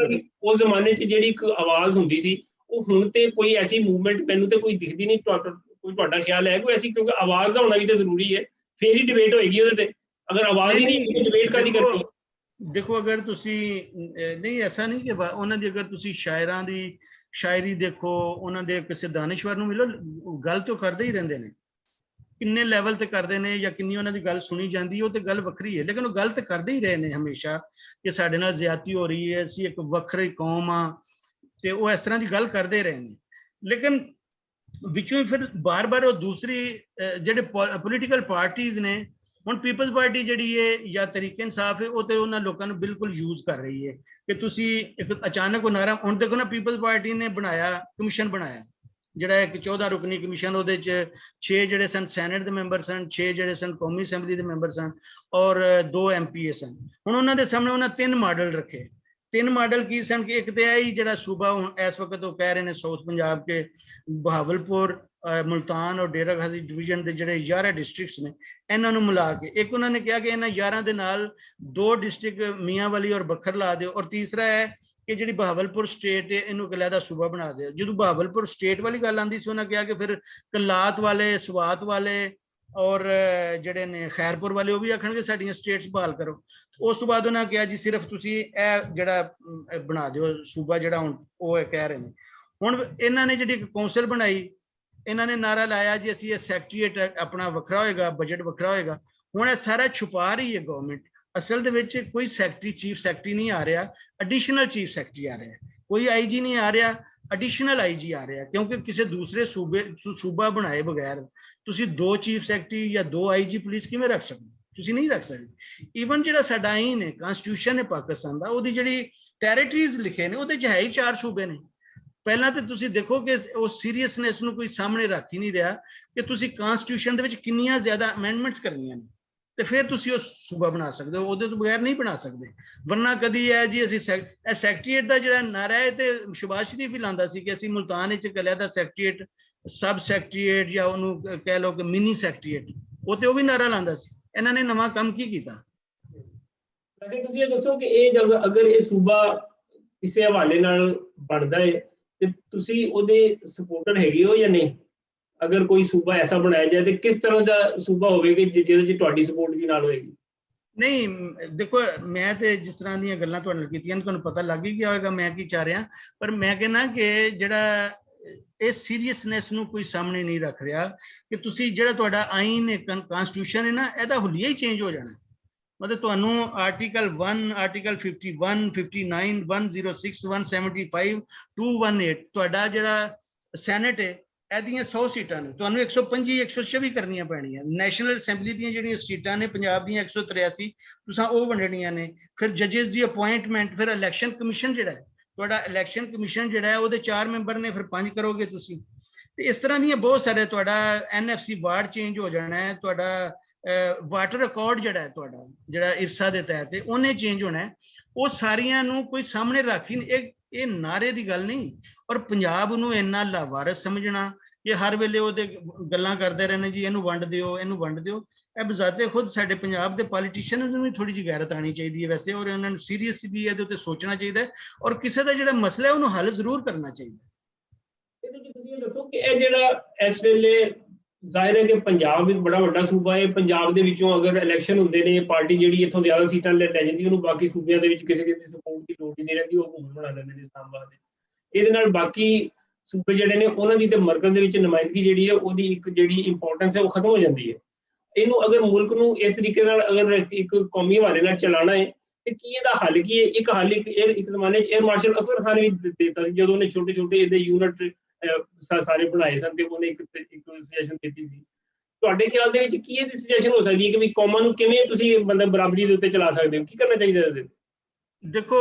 ਉਸ ਜ਼ਮਾਨੇ 'ਚ ਜਿਹੜੀ ਇੱਕ ਆਵਾਜ਼ ਹੁੰਦੀ ਸੀ, ਉਹ ਹੁਣ ਤੇ ਕੋਈ ਐਸੀ ਮੂਵਮੈਂਟ ਮੈਨੂੰ ਤੇ ਕੋਈ ਦਿਖਦੀ ਨਹੀਂ। ਕੋਈ ਤੁਹਾਡਾ ਖਿਆਲ ਹੈ ਕੋਈ ਐਸੀ? ਕਿਉਂਕਿ ਆਵਾਜ਼ ਦਾ ਹੋਣਾ ਵੀ ਤਾਂ ਜ਼ਰੂਰੀ ਹੈ, ਫੇਰ ਹੀ ਡਿਬੇਟ ਹੋਏਗੀ ਉਹਦੇ ਤੇ। ਅਗਰ ਆਵਾਜ਼ ਹੀ ਨਹੀਂ ਤਾਂ ਡਿਬੇਟ ਕਾਹਦੀ ਕਰਨੀ?
ਦੇਖੋ ਅਗਰ ਤੁਸੀਂ ਨਹੀਂ, ਐਸਾ ਨਹੀਂ ਕਿ ਉਹਨਾਂ ਦੀ ਅਗਰ ਤੁਸੀਂ ਸ਼ਾਇਰਾਂ ਦੀ ਸ਼ਾਇਰੀ ਦੇਖੋ, ਉਹਨਾਂ ਦੇ ਕਿਸੇ ਦਾਨਿਸ਼ਵਰ ਨੂੰ ਮਿਲੋ, ਗੱਲ ਤਾਂ ਕਰਦੇ ਹੀ ਰਹਿੰਦੇ ਨੇ। ਕਿੰਨੇ ਲੈਵਲ ਤੇ ਕਰਦੇ ਨੇ ਜਾਂ ਕਿੰਨੀ ਉਹਨਾਂ ਦੀ ਗੱਲ ਸੁਣੀ ਜਾਂਦੀ ਉਹ ਤੇ ਗੱਲ ਵੱਖਰੀ ਹੈ, ਲੇਕਿਨ ਉਹ ਗੱਲ ਤੇ ਕਰਦੇ ਹੀ ਰਹੇ ਨੇ ਹਮੇਸ਼ਾ ਕਿ ਸਾਡੇ ਨਾਲ ਜ਼ਿਆਦਤੀ ਹੋ ਰਹੀ ਹੈ, ਅਸੀਂ ਇੱਕ ਵੱਖਰੀ ਕੌਮ ਆ, ਤੇ ਉਹ ਇਸ ਤਰ੍ਹਾਂ ਦੀ ਗੱਲ ਕਰਦੇ ਰਹੇ ਨੇ। ਲੇਕਿਨ ਵਿੱਚੋਂ ਹੀ ਫਿਰ ਬਾਰ-ਬਾਰ ਉਹ ਦੂਸਰੀ ਜਿਹੜੇ ਪੋਲੀਟੀਕਲ ਪਾਰਟੀਜ਼ ਨੇ, ਹੁਣ ਪੀਪਲਜ਼ ਪਾਰਟੀ ਜਿਹੜੀ ਹੈ ਜਾਂ ਤਰੀਕੇ ਇਨਸਾਫ ਹੈ, ਉਹ ਤੇ ਉਹਨਾਂ ਲੋਕਾਂ ਨੂੰ ਬਿਲਕੁਲ ਯੂਜ਼ ਕਰ ਰਹੀ ਹੈ ਕਿ ਤੁਸੀਂ ਇੱਕ ਅਚਾਨਕ ਉਹ ਨਾਰਾ। ਹੁਣ ਦੇਖੋ ਨਾ, ਪੀਪਲਜ਼ ਪਾਰਟੀ ਨੇ ਬਣਾਇਆ ਕਮਿਸ਼ਨ, ਬਣਾਇਆ ਜਿਹੜਾ ਇੱਕ 14 ਰੁਕਨੀ ਕਮਿਸ਼ਨ, ਉਹਦੇ 'ਚ 6 ਜਿਹੜੇ ਸਨ ਸੈਨੇਟ ਦੇ ਮੈਂਬਰ ਸਨ, 6 ਜਿਹੜੇ ਸਨ ਕੌਮੀ ਅਸੈਂਬਲੀ ਦੇ ਮੈਂਬਰ ਸਨ ਔਰ 2 MPA ਸਨ। ਹੁਣ ਉਹਨਾਂ ਦੇ ਸਾਹਮਣੇ ਉਹਨਾਂ 3 ਮਾਡਲ ਰੱਖੇ। 3 ਮਾਡਲ ਕੀ ਸਨ ਕਿ ਇੱਕ ਤੇ ਇਹ ਹੀ ਜਿਹੜਾ ਸੂਬਾ ਹੁਣ ਇਸ ਵਕਤ ਉਹ ਕਹਿ ਰਹੇ ਨੇ ਸਾਊਥ ਪੰਜਾਬ ਕੇ ਬਹਾਵਲਪੁਰ, ਮੁਲਤਾਨ ਔਰ ਡੇਰਾ ਗਾਜ਼ੀ ਡਿਵੀਜ਼ਨ ਦੇ ਜਿਹੜੇ 11 ਡਿਸਟ੍ਰਿਕਟਸ ਨੇ, ਇਹਨਾਂ ਨੂੰ ਮਿਲਾ ਕੇ ਇੱਕ ਉਹਨਾਂ ਨੇ ਕਿਹਾ ਕਿ ਇਹਨਾਂ 11 ਦੇ ਨਾਲ 2 ਡਿਸਟ੍ਰਿਕਟ ਮੀਆਂਵਾਲੀ ਔਰ ਬੱਖਰ ਲਾ ਦਿਓ, ਔਰ ਤੀਸਰਾ ਹੈ ਕਿ ਜਿਹੜੀ ਬਹਾਵਲਪੁਰ ਸਟੇਟ ਹੈ ਇਹਨੂੰ ਇੱਕ ਅਲੱਗਾ ਸੂਬਾ ਬਣਾ ਦਿਓ। ਜਦੋਂ ਬਹਾਵਲਪੁਰ ਸਟੇਟ ਵਾਲੀ ਗੱਲ ਆਉਂਦੀ ਸੀ, ਉਹਨਾਂ ਕਿਹਾ ਕਿ ਫਿਰ ਕਲਾਤ ਵਾਲੇ, ਸਵਾਤ ਵਾਲੇ ਔਰ ਜਿਹੜੇ ਨੇ ਖੈਰਪੁਰ ਵਾਲੇ, ਉਹ ਵੀ ਆਖਣਗੇ ਸਾਡੀਆਂ ਸਟੇਟਸ ਬਹਾਲ ਕਰੋ। ਉਸ ਤੋਂ ਬਾਅਦ ਉਹਨਾਂ ਕਿਹਾ ਜੀ ਸਿਰਫ ਤੁਸੀਂ ਇਹ ਜਿਹੜਾ ਬਣਾ ਦਿਓ ਸੂਬਾ ਜਿਹੜਾ ਹੁਣ ਉਹ ਕਹਿ ਰਹੇ ਨੇ। ਹੁਣ ਇਹਨਾਂ ਨੇ ਜਿਹੜੀ ਇੱਕ ਕੌਂਸਲ ਬਣਾਈ, ਇਹਨਾਂ ਨੇ ਨਾਰਾ ਲਾਇਆ ਜੀ ਅਸੀਂ ਇਹ ਸੈਕਟਰੀਏਟ ਆਪਣਾ ਵੱਖਰਾ ਹੋਏਗਾ, ਬਜਟ ਵੱਖਰਾ ਹੋਏਗਾ। ਹੁਣ ਇਹ ਸਾਰਾ ਛੁਪਾ ਰਹੀ ਹੈ ਗਵਰਨਮੈਂਟ। ਅਸਲ ਦੇ ਵਿੱਚ ਕੋਈ ਸੈਕਟਰੀ, ਚੀਫ ਸੈਕਟਰੀ ਨਹੀਂ ਆ ਰਿਹਾ, ਐਡੀਸ਼ਨਲ ਚੀਫ ਸੈਕਟਰੀ ਆ ਰਿਹਾ। ਕੋਈ IG ਨਹੀਂ ਆ ਰਿਹਾ, ਐਡੀਸ਼ਨਲ IG ਆ ਰਿਹਾ, ਕਿਉਂਕਿ ਕਿਸੇ ਦੂਸਰੇ ਸੂਬਾ ਬਣਾਏ ਬਗੈਰ ਤੁਸੀਂ 2 ਚੀਫ ਸੈਕਟਰੀ ਜਾਂ 2 IG ਪੁਲਿਸ ਕਿਵੇਂ ਰੱਖ ਸਕਦੇ? ਤੁਸੀਂ ਨਹੀਂ ਰੱਖ ਸਕਦੇ। ਈਵਨ ਜਿਹੜਾ ਸਾਡਾ ਆਈਨ ਹੈ, ਕਨਸਟੀਟਿਊਸ਼ਨ ਹੈ ਪਾਕਿਸਤਾਨ ਦਾ, ਉਹਦੀ ਜਿਹੜੀ ਟੈਰੀਟਰੀਜ਼ ਲਿਖੇ ਨੇ ਉਹਦੇ 'ਚ ਹੈ ਹੀ 4 ਸੂਬੇ ਨੇ। ਪਹਿਲਾਂ ਤੇ ਤੁਸੀਂ ਦੇਖੋ ਕਿ ਉਹ ਸੀਰੀਅਸਨੈਸ ਨੂੰ ਕੋਈ ਸਾਹਮਣੇ ਰੱਖ ਹੀ ਨਹੀਂ ਰਿਹਾ ਕਿ ਤੁਸੀਂ ਕਨਸਟੀਟਿਊਸ਼ਨ ਦੇ ਵਿੱਚ ਕਿੰਨੀਆਂ ਜ਼ਿਆਦਾ ਅਮੈਂਡਮੈਂਟਸ ਕਰਨੀਆਂ ਨੇ, ਤੇ ਫਿਰ ਤੁਸੀਂ ਉਹ ਸੂਬਾ ਬਣਾ ਸਕਦੇ ਹੋ, ਉਹਦੇ ਤੋਂ ਬਗੈਰ ਨਹੀਂ ਬਣਾ ਸਕਦੇ। ਵਰਨਾ ਕਦੀ ਹੈ ਜੀ ਅਸੀਂ ਸੈਕਟਰੀਏਟ ਦਾ ਜਿਹੜਾ ਨਾਰਾ ਹੈ ਤੇ ਸ਼ਬਾਜ਼ ਸ਼ਰੀਫ ਵੀ ਲਾਉਂਦਾ ਸੀ ਕਿ ਅਸੀਂ ਮੁਲਤਾਨ ਵਿੱਚ ਕਲਿਆ ਦਾ ਸੈਕਟਰੀਏਟ, ਸਬ ਸੈਕਟਰੀਏਟ ਜਾਂ ਉਹਨੂੰ ਕਹਿ ਲਓ ਕਿ ਮਿਨੀ ਸੈਕਟਰੀਏਟ, ਉਹ ਵੀ ਨਾਰਾ ਲਾਉਂਦਾ ਸੀ। ਇਹਨਾਂ ਨੇ ਨਵਾਂ ਕੰਮ ਕੀ ਕੀਤਾ?
ਵੈਸੇ ਤੁਸੀਂ ਇਹ ਦੱਸੋ ਕਿ ਇਹ ਅਗਰ ਇਹ ਸੂਬਾ ਕਿਸੇ ਹਵਾਲੇ ਨਾਲ ਬਣਦਾ ਹੈ ਤੇ ਤੁਸੀਂ ਉਹਦੇ ਸਪੋਰਟਰ ਹੈਗੇ ਹੋ ਜਾਂ ਨਹੀਂ? ਅਗਰ ਕੋਈ ਸੂਬਾ ਐਸਾ ਬਣਾਇਆ ਜਾਏ ਤੇ ਕਿਸ ਤਰ੍ਹਾਂ ਦਾ ਸੂਬਾ ਹੋਵੇਗਾ ਜਿਹਦੇ 'ਚ ਤੁਹਾਡੀ ਸਪੋਰਟ ਵੀ ਨਾਲ ਹੋਏਗੀ?
ਨਹੀਂ ਦੇਖੋ, ਮੈਂ ਤੇ ਜਿਸ ਤਰ੍ਹਾਂ ਦੀਆਂ ਗੱਲਾਂ ਤੁਹਾਡੇ ਨਾਲ ਕੀਤੀਆਂ ਤੁਹਾਨੂੰ ਪਤਾ ਲੱਗ ਹੀ ਗਿਆ ਹੋਵੇਗਾ ਮੈਂ ਕੀ ਚਾਹ ਰਿਹਾ। ਪਰ ਮੈਂ ਕਹਿੰਦਾ ਕਿ ਜਿਹੜਾ ਇਸ ਸੀਰੀਅਸਨੈਸ ਨੂੰ ਕੋਈ ਸਾਹਮਣੇ ਨਹੀਂ ਰੱਖ ਰਿਹਾ ਕਿ ਤੁਸੀਂ ਜਿਹੜਾ ਤੁਹਾਡਾ ਆਈਨ ਹੈ, ਕਨਸਟੀਟਿਊਸ਼ਨ ਹੈ ਨਾ, ਇਹਦਾ ਹੁਲੀਆ ਹੀ ਚੇਂਜ ਹੋ ਜਾਣਾ। मतलब ਤੁਹਾਨੂੰ ਆਰਟੀਕਲ 1, ਆਰਟੀਕਲ 51, 59, 106, 175, 218 ਤੁਹਾਡਾ ਜਿਹੜਾ ਸੈਨੇਟ ਹੈ ਇਹਦੀਆਂ 100 ਸੀਟਾਂ ਨੇ, ਤੁਹਾਨੂੰ 125, 126 ਕਰਨੀਆਂ ਪੈਣੀਆਂ। ਨੈਸ਼ਨਲ ਅਸੈਂਬਲੀ ਦੀਆਂ ਜਿਹੜੀਆਂ ਸੀਟਾਂ ਨੇ ਪੰਜਾਬ ਦੀਆਂ 183 ਤੁਸੀਂ ਉਹ ਵੰਡਣੀਆਂ ਨੇ। ਫਿਰ ਜੱਜਸ ਦੀ ਅਪਾਇੰਟਮੈਂਟ, ਫਿਰ ਇਲੈਕਸ਼ਨ ਕਮਿਸ਼ਨ ਜਿਹੜਾ ਹੈ ਤੁਹਾਡਾ, ਇਲੈਕਸ਼ਨ ਕਮਿਸ਼ਨ ਜਿਹੜਾ ਹੈ ਉਹਦੇ 4 ਮੈਂਬਰ ਨੇ, ਫਿਰ 5 ਕਰੋਗੇ ਤੁਸੀਂ। ਤੇ ਇਸ ਤਰ੍ਹਾਂ ਦੀਆਂ ਬਹੁਤ ਸਾਰੇ, ਤੁਹਾਡਾ NFC ਵਾਰਡ ਚੇਂਜ ਹੋ ਜਾਣਾ ਹੈ, ਤੁਹਾਡਾ ਵਾਟਰ ਰਿਕਾਰਡ ਜਿਹੜਾ ਹੈ ਤੁਹਾਡਾ, ਜਿਹੜਾ ਇਰਸਾ ਦੇ ਤਹਿਤ ਉਹਨੇ ਚੇਂਜ ਹੋਣਾ ਹੈ। ਉਹ ਸਾਰੀਆਂ ਨੂੰ ਕੋਈ ਸਾਹਮਣੇ ਰੱਖ ਹੀ ਨਹੀਂ, ਇਹ ਨਾਰੇ ਦੀ ਗੱਲ ਨਹੀਂ। ਔਰ ਪੰਜਾਬ ਨੂੰ ਇੰਨਾ ਲਾਵਾਰਸ ਸਮਝਣਾ ਕਿ ਹਰ ਵੇਲੇ ਉਹਦੇ ਗੱਲਾਂ ਕਰਦੇ ਰਹਿਣੇ, ਜੀ ਇਹਨੂੰ ਵੰਡ ਦਿਓ, ਇਹਨੂੰ ਵੰਡ ਦਿਓ। ਇਹ ਬਜ਼ਾਤੇ ਖੁਦ ਸਾਡੇ ਪੰਜਾਬ ਦੇ ਪੋਲੀਟੀਸ਼ੀਅਨ ਨੂੰ ਵੀ ਥੋੜੀ ਜਿਹੀ ਗੈਰਤ ਆਣੀ ਚਾਹੀਦੀ ਹੈ ਵੈਸੇ, ਔਰ ਉਹਨਾਂ ਨੂੰ ਸੀਰੀਅਸ ਵੀ ਇਹਦੇ ਉੱਤੇ ਸੋਚਣਾ ਚਾਹੀਦਾ ਹੈ, ਔਰ ਕਿਸੇ ਦਾ ਜਿਹੜਾ ਮਸਲਾ ਹੈ ਉਹਨੂੰ ਹੱਲ ਜ਼ਰੂਰ ਕਰਨਾ ਚਾਹੀਦਾ।
ਇਹਦੇ ਵਿੱਚ ਤੁਸੀਂ ਦੱਸੋ ਕਿ ਇਹ ਜਿਹੜਾ ਇਸ ਵੇਲੇ ਜ਼ਾਹਿਰ ਹੈ ਕਿ ਪੰਜਾਬ ਇੱਕ ਬੜਾ ਵੱਡਾ ਸੂਬਾ ਹੈ, ਪੰਜਾਬ ਦੇ ਵਿੱਚੋਂ ਅਗਰ ਇਲੈਕਸ਼ਨ ਹੁੰਦੇ ਨੇ, ਪਾਰਟੀ ਜਿਹੜੀ ਇੱਥੋਂ ਜ਼ਿਆਦਾ ਸੀਟਾਂ ਲੈ ਜਾਂਦੀ, ਉਹਨੂੰ ਬਾਕੀ ਸੂਬਿਆਂ ਦੇ ਵਿੱਚ ਕਿਸੇ ਦੀ ਸਪੋਰਟ ਦੀ ਲੋੜ ਨਹੀਂ ਰਹਿੰਦੀ, ਉਹ ਘੁੰਮ ਬਣਾ ਲੈਂਦੇ ਨੇ ਇਸਲਾਮਾਬਾਦ ਦੇ। ਇਹਦੇ ਨਾਲ ਬਾਕੀ ਸੂਬੇ ਜਿਹੜੇ ਨੇ ਉਹਨਾਂ ਦੀ ਤੇ ਮਰਕਜ਼ ਦੇ ਵਿੱਚ ਨੁਮਾਇੰਦਗੀ ਜਿਹੜੀ ਹੈ ਉਹਦੀ ਇੱਕ ਜਿਹੜੀ ਇੰਪੋਰਟੈਂਸ ਹੈ ਉਹ ਖਤਮ ਹੋ ਜਾਂਦੀ ਹੈ। ਇਹਨੂੰ ਅਗਰ ਮੁਲਕ ਨੂੰ ਇਸ ਤਰੀਕੇ ਨਾਲ ਅਗਰ ਇੱਕ ਕੌਮੀ ਹਵਾਲੇ ਨਾਲ ਚਲਾਉਣਾ ਹੈ ਤੇ ਕੀ ਇਹਦਾ ਹੱਲ ਕੀ ਹੈ? ਇੱਕ ਹੱਲ ਇੱਕ ਜ਼ਮਾਨੇ 'ਚ ਏਅਰ ਮਾਰਸ਼ਲ ਅਸਗਰ ਖਾਨ ਵੀ ਦਿੱਤਾ ਸੀ, ਜਦੋਂ ਉਹਨੇ ਛੋਟੇ ਛੋਟੇ ਇਹਦੇ ਯੂਨਿਟ ਸਾਰੇ ਬਣਾਏ ਸਨ ਤੇ ਉਹਨੇ ਇੱਕ ਸੁਜੈਸ਼ਨ ਦਿੱਤੀ ਸੀ। ਤੁਹਾਡੇ ਖਿਆਲ ਦੇ ਵਿੱਚ ਕੀ ਇਹਦੀ ਸੁਜੈਸ਼ਨ ਹੋ ਸਕਦੀ ਹੈ ਕਿ ਵੀ ਕੌਮਾਂ ਨੂੰ ਕਿਵੇਂ ਤੁਸੀਂ ਮਤਲਬ ਬਰਾਬਰੀ ਦੇ ਉੱਤੇ ਚਲਾ ਸਕਦੇ ਹੋ? ਕੀ ਕਰਨਾ ਚਾਹੀਦਾ ਇਹਦੇ? ਦੇਖੋ,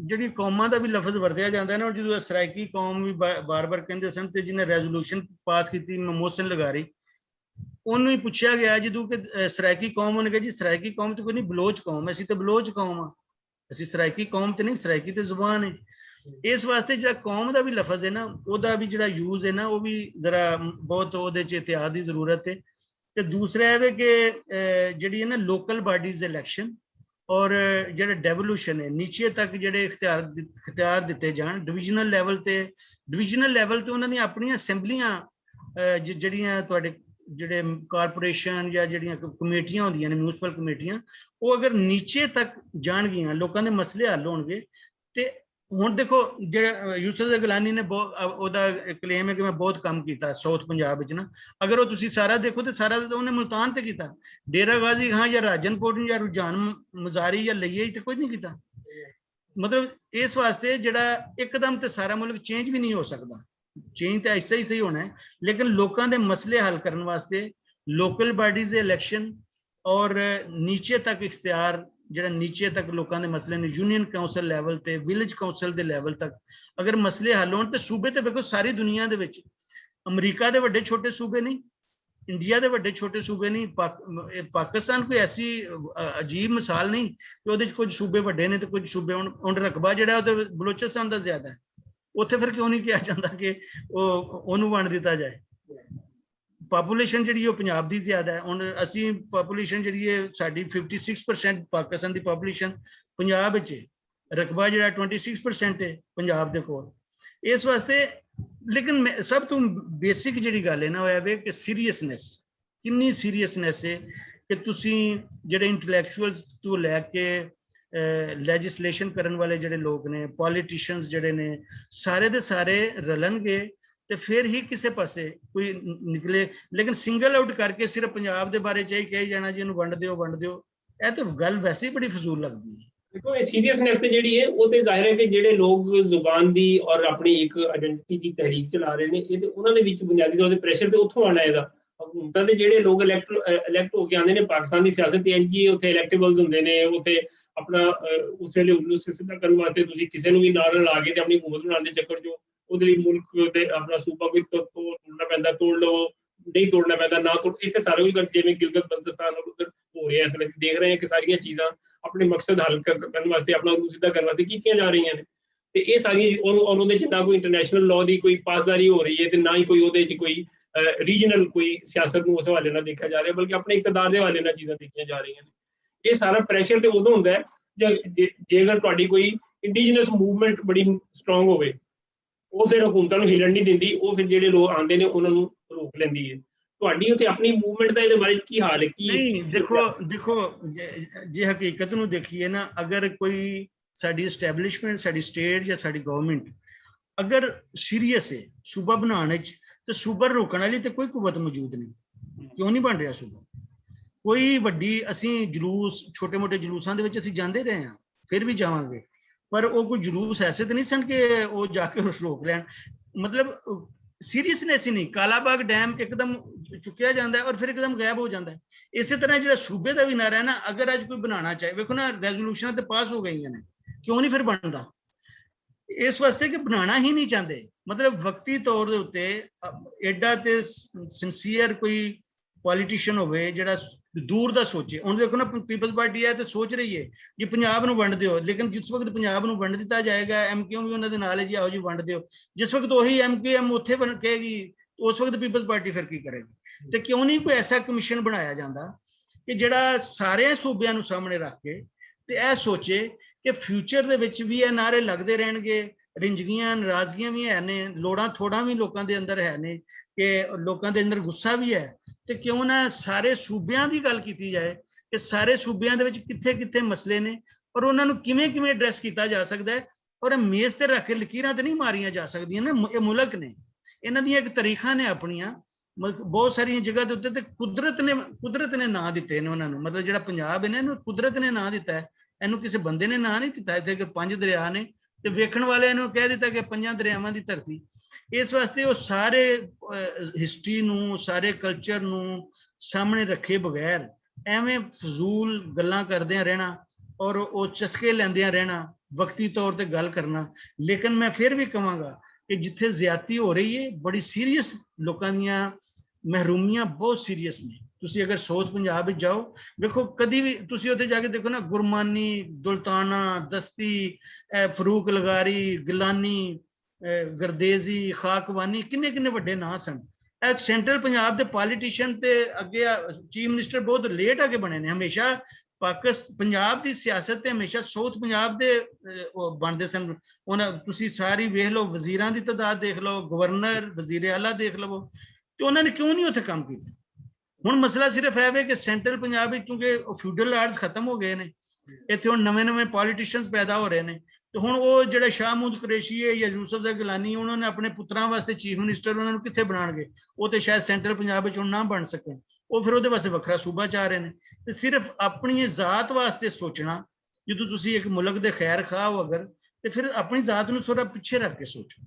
ਜਿਹੜੀ ਕੌਮਾਂ ਦਾ ਵੀ ਲਫ਼ਜ਼ ਵਰਤਿਆ ਜਾਂਦਾ ਹੈ ਨਾ, ਜਦੋਂ ਸਰਾਇਕੀ ਕੌਮ ਵੀ ਬਾਰ-ਬਾਰ ਕਹਿੰਦੇ ਸਨ, ਤੇ ਜਿਹਨੇ ਰੈਜ਼ੋਲੂਸ਼ਨ ਪਾਸ ਕੀਤੀ ਮੋਹਸਿਨ ਲਗਾਰੀ, ਉਹਨੂੰ ਹੀ ਪੁੱਛਿਆ ਗਿਆ ਜਦੋਂ ਕਿ ਸਰਾਇਕੀ ਕੌਮ, ਉਹਨੇ ਕਿਹਾ ਜੀ ਸਰਾਇਕੀ ਕੌਮ ਤੇ ਕੋਈ ਨਹੀਂ, ਬਲੋਚ ਕੌਮ, ਅਸੀਂ ਤਾਂ ਬਲੋਚ ਕੌਮ ਆ, ਅਸੀਂ ਸਰਾਇਕੀ ਕੌਮ ਤੇ ਨਹੀਂ, ਸਰਾਇਕੀ ਤੇ ਜ਼ੁਬਾਨ ਹੈ। ਇਸ ਵਾਸਤੇ ਜਿਹੜਾ ਕੌਮ ਦਾ ਵੀ ਲਫ਼ਜ਼ ਹੈ ਨਾ, ਉਹਦਾ ਵੀ ਜਿਹੜਾ ਯੂਜ਼ ਹੈ ਨਾ, ਉਹ ਵੀ ਜ਼ਰਾ ਬਹੁਤ ਉਹਦੇ 'ਚ ਇhtiyat ਦੀ ਜ਼ਰੂਰਤ ਹੈ। ਤੇ ਦੂਸਰਾ ਇਹ ਵੇ ਕਿ ਜਿਹੜੀ ਹੈ ਨਾ ਲੋਕਲ ਬਾਡੀਜ਼ ਇਲੈਕਸ਼ਨ ਔਰ ਜਿਹੜਾ ਡੈਵੋਲੂਸ਼ਨ ਹੈ, ਨੀਚੇ ਤੱਕ ਜਿਹੜੇ ਇਖਤਿਆਰ ਦਿੱਤੇ ਜਾਣ, ਡਿਵੀਜ਼ਨਲ ਲੈਵਲ ਤੇ ਉਹਨਾਂ ਦੀਆਂ ਆਪਣੀਆਂ ਅਸੈਂਬਲੀਆਂ, ਜਿਹੜੀਆਂ ਤੁਹਾਡੇ ਜਿਹੜੇ ਕਾਰਪੋਰੇਸ਼ਨ ਜਾਂ ਜਿਹੜੀਆਂ ਕਮੇਟੀਆਂ ਹੁੰਦੀਆਂ ਨੇ, ਮਿਊਨਿਸਪਲ ਕਮੇਟੀਆਂ, ਉਹ ਅਗਰ ਨੀਚੇ ਤੱਕ ਜਾਣਗੀਆਂ, ਲੋਕਾਂ ਦੇ ਮਸਲੇ ਹੱਲ ਹੋਣਗੇ। ਤੇ ਹੁਣ ਦੇਖੋ, ਜਿਹੜਾ ਯੂਸਫ ਗਿਲਾਨੀ ਨੇ ਉਹਦਾ ਕਲੇਮ ਹੈ ਕਿ ਮੈਂ ਬਹੁਤ ਕੰਮ ਕੀਤਾ ਸਾਊਥ ਪੰਜਾਬ ਵਿੱਚ ਨਾ, ਅਗਰ ਉਹ ਤੁਸੀਂ ਸਾਰਾ ਦੇਖੋ ਤੇ ਸਾਰਾ ਤਾਂ ਉਹਨੇ ਮੁਲਤਾਨ ਤੇ ਕੀਤਾ, ਡੇਰਾ ਗਾਜ਼ੀ ਖਾਂ ਜਾਂ ਰਾਜਨਕੋਟ ਜਾਂ ਰੁਝਾਨ ਮਜ਼ਾਰੀ ਜਾਂ ਲਈਏ ਤੇ ਕੁਝ ਨਹੀਂ ਕੀਤਾ। ਮਤਲਬ ਇਸ ਵਾਸਤੇ ਜਿਹੜਾ ਇੱਕਦਮ ਤੇ ਸਾਰਾ ਮੁਲਕ ਚੇਂਜ ਵੀ ਨਹੀਂ ਹੋ ਸਕਦਾ, ਚੇਂਜ ਤਾਂ ਐਸਾ ਹੀ ਸਹੀ ਹੋਣਾ ਹੈ, ਲੇਕਿਨ ਲੋਕਾਂ ਦੇ ਮਸਲੇ ਹੱਲ ਕਰਨ ਵਾਸਤੇ ਲੋਕਲ ਬਾਡੀਜ਼ ਦੇ ਇਲੈਕਸ਼ਨ ਔਰ ਨੀਚੇ ਤੱਕ ਇਖਤਿਆਰ, ਜਿਹੜਾ ਨੀਚੇ ਤੱਕ ਲੋਕਾਂ ਦੇ ਮਸਲੇ ਨੇ, ਯੂਨੀਅਨ ਕਾਉਂਸਲ ਲੈਵਲ ਤੇ, ਵਿਲੇਜ ਕਾਉਂਸਲ ਦੇ ਲੈਵਲ ਤੱਕ ਅਗਰ ਮਸਲੇ ਹੱਲ ਹੋਣ ਤੇ ਸੂਬੇ ਤੇ ਵੇਖੋ, ਸਾਰੀ ਦੁਨੀਆ ਦੇ ਵਿੱਚ ਅਮਰੀਕਾ ਦੇ ਵੱਡੇ ਛੋਟੇ ਸੂਬੇ ਨਹੀਂ, ਇੰਡੀਆ ਦੇ ਵੱਡੇ ਛੋਟੇ ਸੂਬੇ ਨਹੀਂ, ਪਾਕਿਸਤਾਨ ਕੋਈ ਐਸੀ ਅਜੀਬ ਮਿਸਾਲ ਨਹੀਂ ਕਿ ਉਹਦੇ 'ਚ ਕੁਝ ਸੂਬੇ ਵੱਡੇ ਨੇ ਤੇ ਕੁਝ ਸੂਬੇ, ਹੁਣ ਰਕਬਾ ਜਿਹੜਾ ਉਹ ਤੇ ਬਲੋਚਿਸਤਾਨ ਦਾ ਜ਼ਿਆਦਾ ਹੈ, ਉੱਥੇ ਫਿਰ ਕਿਉਂ ਨਹੀਂ ਕਿਹਾ ਜਾਂਦਾ ਕਿ ਉਹਨੂੰ ਵੰਡ ਦਿੱਤਾ ਜਾਏ? ਪਾਪੂਲੇਸ਼ਨ ਜਿਹੜੀ ਉਹ ਪੰਜਾਬ ਦੀ ਜ਼ਿਆਦਾ ਹੈ। ਹੁਣ ਅਸੀਂ ਪਾਪੂਲੇਸ਼ਨ ਜਿਹੜੀ ਹੈ ਸਾਡੀ 56% ਪਾਕਿਸਤਾਨ ਦੀ ਪਾਪੂਲੇਸ਼ਨ ਪੰਜਾਬ ਵਿੱਚ ਹੈ, ਰਕਬਾ ਜਿਹੜਾ 26% ਹੈ ਪੰਜਾਬ ਦੇ ਕੋਲ। ਇਸ ਵਾਸਤੇ ਲੇਕਿਨ ਸਭ ਤੋਂ ਬੇਸਿਕ ਜਿਹੜੀ ਗੱਲ ਹੈ ਨਾ, ਉਹ ਇਹ ਕਿ ਸੀਰੀਅਸਨੈਸ, ਕਿੰਨੀ ਸੀਰੀਅਸਨੈਸ ਹੈ ਕਿ ਤੁਸੀਂ ਜਿਹੜੇ ਇੰਟੈਲੈਕਚੁਅਲਸ ਤੋਂ ਲੈ ਕੇ ਲੈਜਿਸਲੇਸ਼ਨ ਕਰਨ ਵਾਲੇ ਜਿਹੜੇ ਲੋਕ ਨੇ, ਪੋਲੀਟੀਸ਼ੀਅਨਸ ਜਿਹੜੇ ਨੇ, ਸਾਰੇ ਦੇ ਸਾਰੇ ਰਲਣਗੇ ਤੇ ਫਿਰ ਹੀ ਕਿਸੇ ਪਾਸੇ ਕੋਈ ਨਿਕਲੇ। ਲੇਕਿਨ ਸਿੰਗਲ ਆਊਟ ਕਰਕੇ ਸਿਰਫ ਪੰਜਾਬ ਦੇ ਬਾਰੇ ਚਾਹੀ ਕਹੀ ਜਾਣਾ ਜੀ ਇਹਨੂੰ ਵੰਡ ਦਿਓ, ਇਹ ਤਾਂ ਗੱਲ ਵੈਸੇ ਹੀ ਬੜੀ ਫਜ਼ੂਲ ਲੱਗਦੀ ਹੈ।
ਦੇਖੋ, ਇਹ ਸੀਰੀਅਸਨੈਸ ਤੇ ਜਿਹੜੀ ਹੈ ਉਹ ਤੇ ਜ਼ਾਹਿਰ ਹੈ ਕਿ ਜਿਹੜੇ ਲੋਕ ਜ਼ੁਬਾਨ ਦੀ ਔਰ ਆਪਣੀ ਇੱਕ ਆਇਡੈਂਟੀਟੀ ਦੀ ਤਹਿਰੀਕ ਚਲਾ ਰਹੇ ਨੇ, ਇਹ ਤੇ ਉਹਨਾਂ ਦੇ ਵਿੱਚ ਬੁਨਿਆਦੀ ਤੌਰ ਤੇ ਪ੍ਰੈਸ਼ਰ ਤੇ ਉੱਥੋਂ ਆਣਾ ਇਹਦਾ। ਹਕੂਮਤਾਂ ਦੇ ਜਿਹੜੇ ਲੋਕ ਇਲੈਕਟ ਹੋ ਕੇ ਆਉਂਦੇ ਨੇ, ਪਾਕਿਸਤਾਨ ਦੀ ਸਿਆਸਤ ਤੇ ਇੰਝ ਹੀ ਉੱਥੇ ਇਲੈਕਟੇਬਲਸ ਹੁੰਦੇ ਨੇ, ਉੱਥੇ ਆਪਣਾ ਉਸ ਵੇਲੇ ਉਲੂ ਸਿੱਧਾ ਕਰਨ ਵਾਸਤੇ ਤੁਸੀਂ ਕਿਸੇ ਨੂੰ ਵੀ ਨਾਲ ਲਾ ਕੇ ਤੇ ਆਪਣੀ ਹਕੂਮਤ ਬਣਾਉਣ ਦੇ ਚੱਕਰ 'ਚ ਉਹਦੇ ਲਈ ਮੁਲਕ ਤੇ ਆਪਣਾ ਸੂਬਾ ਕੋਈ ਤੋੜਨਾ ਪੈਂਦਾ, ਤੋੜ ਲਵੋ, ਨਹੀਂ ਤੋੜਨਾ ਪੈਂਦਾ ਨਾ ਤੋੜ। ਇੱਥੇ ਸਾਰਾ ਕੁਝ ਜਿਵੇਂ ਗਿਲਗਿਤ ਬਲਤਿਸਤਾਨ ਉਧਰ ਹੋ ਰਿਹਾ, ਇਸ ਵੇਲੇ ਦੇਖ ਰਹੇ ਹਾਂ ਕਿ ਸਾਰੀਆਂ ਚੀਜ਼ਾਂ ਆਪਣੇ ਮਕਸਦ ਹੱਲ ਕਰਨ ਵਾਸਤੇ, ਆਪਣਾ ਉਹਨੂੰ ਸਿੱਧਾ ਕਰਨ ਵਾਸਤੇ ਕੀਤੀਆਂ ਜਾ ਰਹੀਆਂ ਨੇ। ਤੇ ਇਹ ਸਾਰੀਆਂ ਉਹਦੇ 'ਚ ਨਾ ਕੋਈ ਇੰਟਰਨੈਸ਼ਨਲ ਲਾਅ ਦੀ ਕੋਈ ਪਾਸਦਾਰੀ ਹੋ ਰਹੀ ਹੈ ਤੇ ਨਾ ਹੀ ਕੋਈ ਉਹਦੇ 'ਚ ਕੋਈ ਰੀਜਨਲ ਕੋਈ ਸਿਆਸਤ ਨੂੰ ਉਸ ਹਵਾਲੇ ਨਾਲ ਦੇਖਿਆ ਜਾ ਰਿਹਾ, ਬਲਕਿ ਆਪਣੇ ਇਕਤਦਾਰ ਦੇ ਹਵਾਲੇ ਨਾਲ ਚੀਜ਼ਾਂ ਦੇਖੀਆਂ ਜਾ ਰਹੀਆਂ ਨੇ। ਇਹ ਸਾਰਾ ਪ੍ਰੈਸ਼ਰ ਤੇ ਉਦੋਂ ਹੁੰਦਾ ਹੈ ਜੇ ਅਗਰ ਤੁਹਾਡੀ ਕੋਈ ਇੰਡੀਜੀਨਸ ਮੂਵਮੈਂਟ ਬੜੀ ਸਟਰੋਂਗ ਹੋਵੇ, ਉਹ ਫਿਰ ਹਕੂਮਤਾਂ ਨੂੰ ਹਿੱਲਣ ਨਹੀਂ ਦਿੰਦੀ, ਉਹ ਫਿਰ ਜਿਹੜੇ ਲੋਕ ਆਉਂਦੇ ਨੇ ਉਹਨਾਂ ਨੂੰ ਰੋਕ ਲੈਂਦੀ ਹੈ। ਤੁਹਾਡੀ ਉੱਥੇ ਆਪਣੀ ਮੂਵਮੈਂਟ ਦਾ ਇਹਦੇ ਬਾਰੇ ਕੀ ਹਾਲ ਹੈ? ਕੀ
ਨਹੀਂ, ਦੇਖੋ ਜੇ ਹਕੀਕਤ ਨੂੰ ਦੇਖੀਏ ਨਾ, ਅਗਰ ਕੋਈ ਸਾਡੀ ਐਸਟੈਬਲਿਸ਼ਮੈਂਟ, ਸਾਡੀ ਸਟੇਟ ਜਾਂ ਸਾਡੀ ਗਵਰਨਮੈਂਟ अगर सीरीयस है सूबा बनाने तो सूबा रोकने वाली तो कोई कुवत मौजूद नहीं। क्यों नहीं बन रहा सूबा? कोई वड्डी असी जलूस छोटे मोटे जलूसां दे विच असी जांदे रहे हैं, फिर भी जावांगे, पर वो कोई जलूस ऐसे तो नहीं सन कि वो जाके रोक लैन। मतलब सीरीयसनेस ही नहीं। कालाबाग डैम एकदम चुकिया जाता है और फिर एकदम गायब हो जाता है। इस तरह जो सूबे का भी नारा है ना, अगर अज कोई बनाना चाहे, देखो ना रेजोल्यूशन तो पास हो गई ने, क्यों नहीं फिर बनता? इस वास्ते कि बनाना ही नहीं चाहते। मतलब वक्ती तौर के उत्ते एडा ते सिंसीयर कोई पॉलिटिशियन होवे जिहड़ा दूर का सोचे। हुण देखो ना पीपल्स पार्टी है तो सोच रही है कि पंजाब नूं वंड दिओ, लेकिन जिस वक्त पंजाब नूं वंड दिता जाएगा MQM भी उन्हां दे नाल है जी, आओ जी वंड दिओ। जिस वक्त वही MQM उत्थे बन कहेगी उस वक्त पीपल्स पार्टी फिर की करेगी? तो क्यों नहीं कोई ऐसा कमीशन बनाया जाता कि जिहड़ा सारे सूबिਆਂ नूं सामने रख के ते यह सोचे कि फ्यूचर दे विच भी ये नारे लगते रहणगे। रिंजगियां नाराजगियां भी है ने, लोड़ां थोड़ा भी लोगों के अंदर है ने, कि लोगों के अंदर गुस्सा भी है। तो क्यों ना सारे सूबिਆਂ की गल की जाए कि सारे सूबिਆਂ ਦੇ ਵਿੱਚ ਕਿੱਥੇ ਕਿੱਥੇ ਮਸਲੇ ਨੇ और उन्होंने किवें किवें एड्रैस किया जा सकता है। और मेज ते रख के लकीरां तो नहीं मारियां जा सकदियां ना। ये मुल्क ने, इन्हां दी एक तारीखां ने अपनियां, बहुत सारी जगह के उत्ते कुदरत ने नाम दिते ने उन्होंने। मतलब जिहड़ा पंजाब है ना, कुदरत ने नाम दिता है, इहनूं किसी बंदे ने नाम नहीं दिता। इत्थे 5 दरिया ने ते वेखण वाले इहनूं कह दिता कि 5 दरियावां दी धरती। इस वास्ते वो सारे हिस्टरी नूं, सारे कल्चर नूं सामने रखे बगैर एवें फजूल गल्लां करदे रहना और वो चस्के लैंदियां रहना, वक्ती तौर पर गल करना। लेकिन मैं फिर भी कहांगा कि जिथे ज्यादती हो रही है, बड़ी सीरीयस लोगों दीयां महरूमियां बहुत सीरीयस ने। तुसी अगर साउथ पंजाब विच जाओ, देखो कदी भी तुसी उत्थे जाके देखो ना, गुरमानी, दुल्ताना, दस्ती, फरूक लगारी, गिलानी, गरदेजी, खाकवानी, किन्ने किन्ने वड्डे नां सन। सेंट्रल पंजाब के पॉलिटिशियन ते अगे चीफ मिनिस्टर बहुत लेट आके बने ने। हमेशा पंजाब की सियासत हमेशा साउथ पंजाब के बनते सन। तुसी सारी वेख लो, वजीरां की तादाद देख लो, गवर्नर, वजीर आला देख लो, तो उन्होंने क्यों नहीं उत्थे काम किया? हुण मसला सिर्फ है कि सेंट्रल पंजाब क्योंकि फ्यूडल लॉर्ड्स खत्म हो गए हैं, इत्थे हुण नवे नवे पॉलिटिशियन पैदा हो रहे हैं। तो हुण वो जिहड़ा शाह महमूद कुरैशी है या यूसुफ ज़ै गिलानी, उन्होंने अपने पुत्रां वास्ते चीफ मिनिस्टर उन्होंने कित्थे बनाणगे? वो तो शायद सेंट्रल पंजाब विच हुण ना बन सके, वो फिर उहदे वास्ते वखरा सूबा चाह रहे हैं। तो सिर्फ अपनी जात वास्ते सोचना, जो तुसी एक मुल्क दे खैर खा हो अगर, तो फिर अपनी जात नूं थोड़ा पिछे रख के सोचो।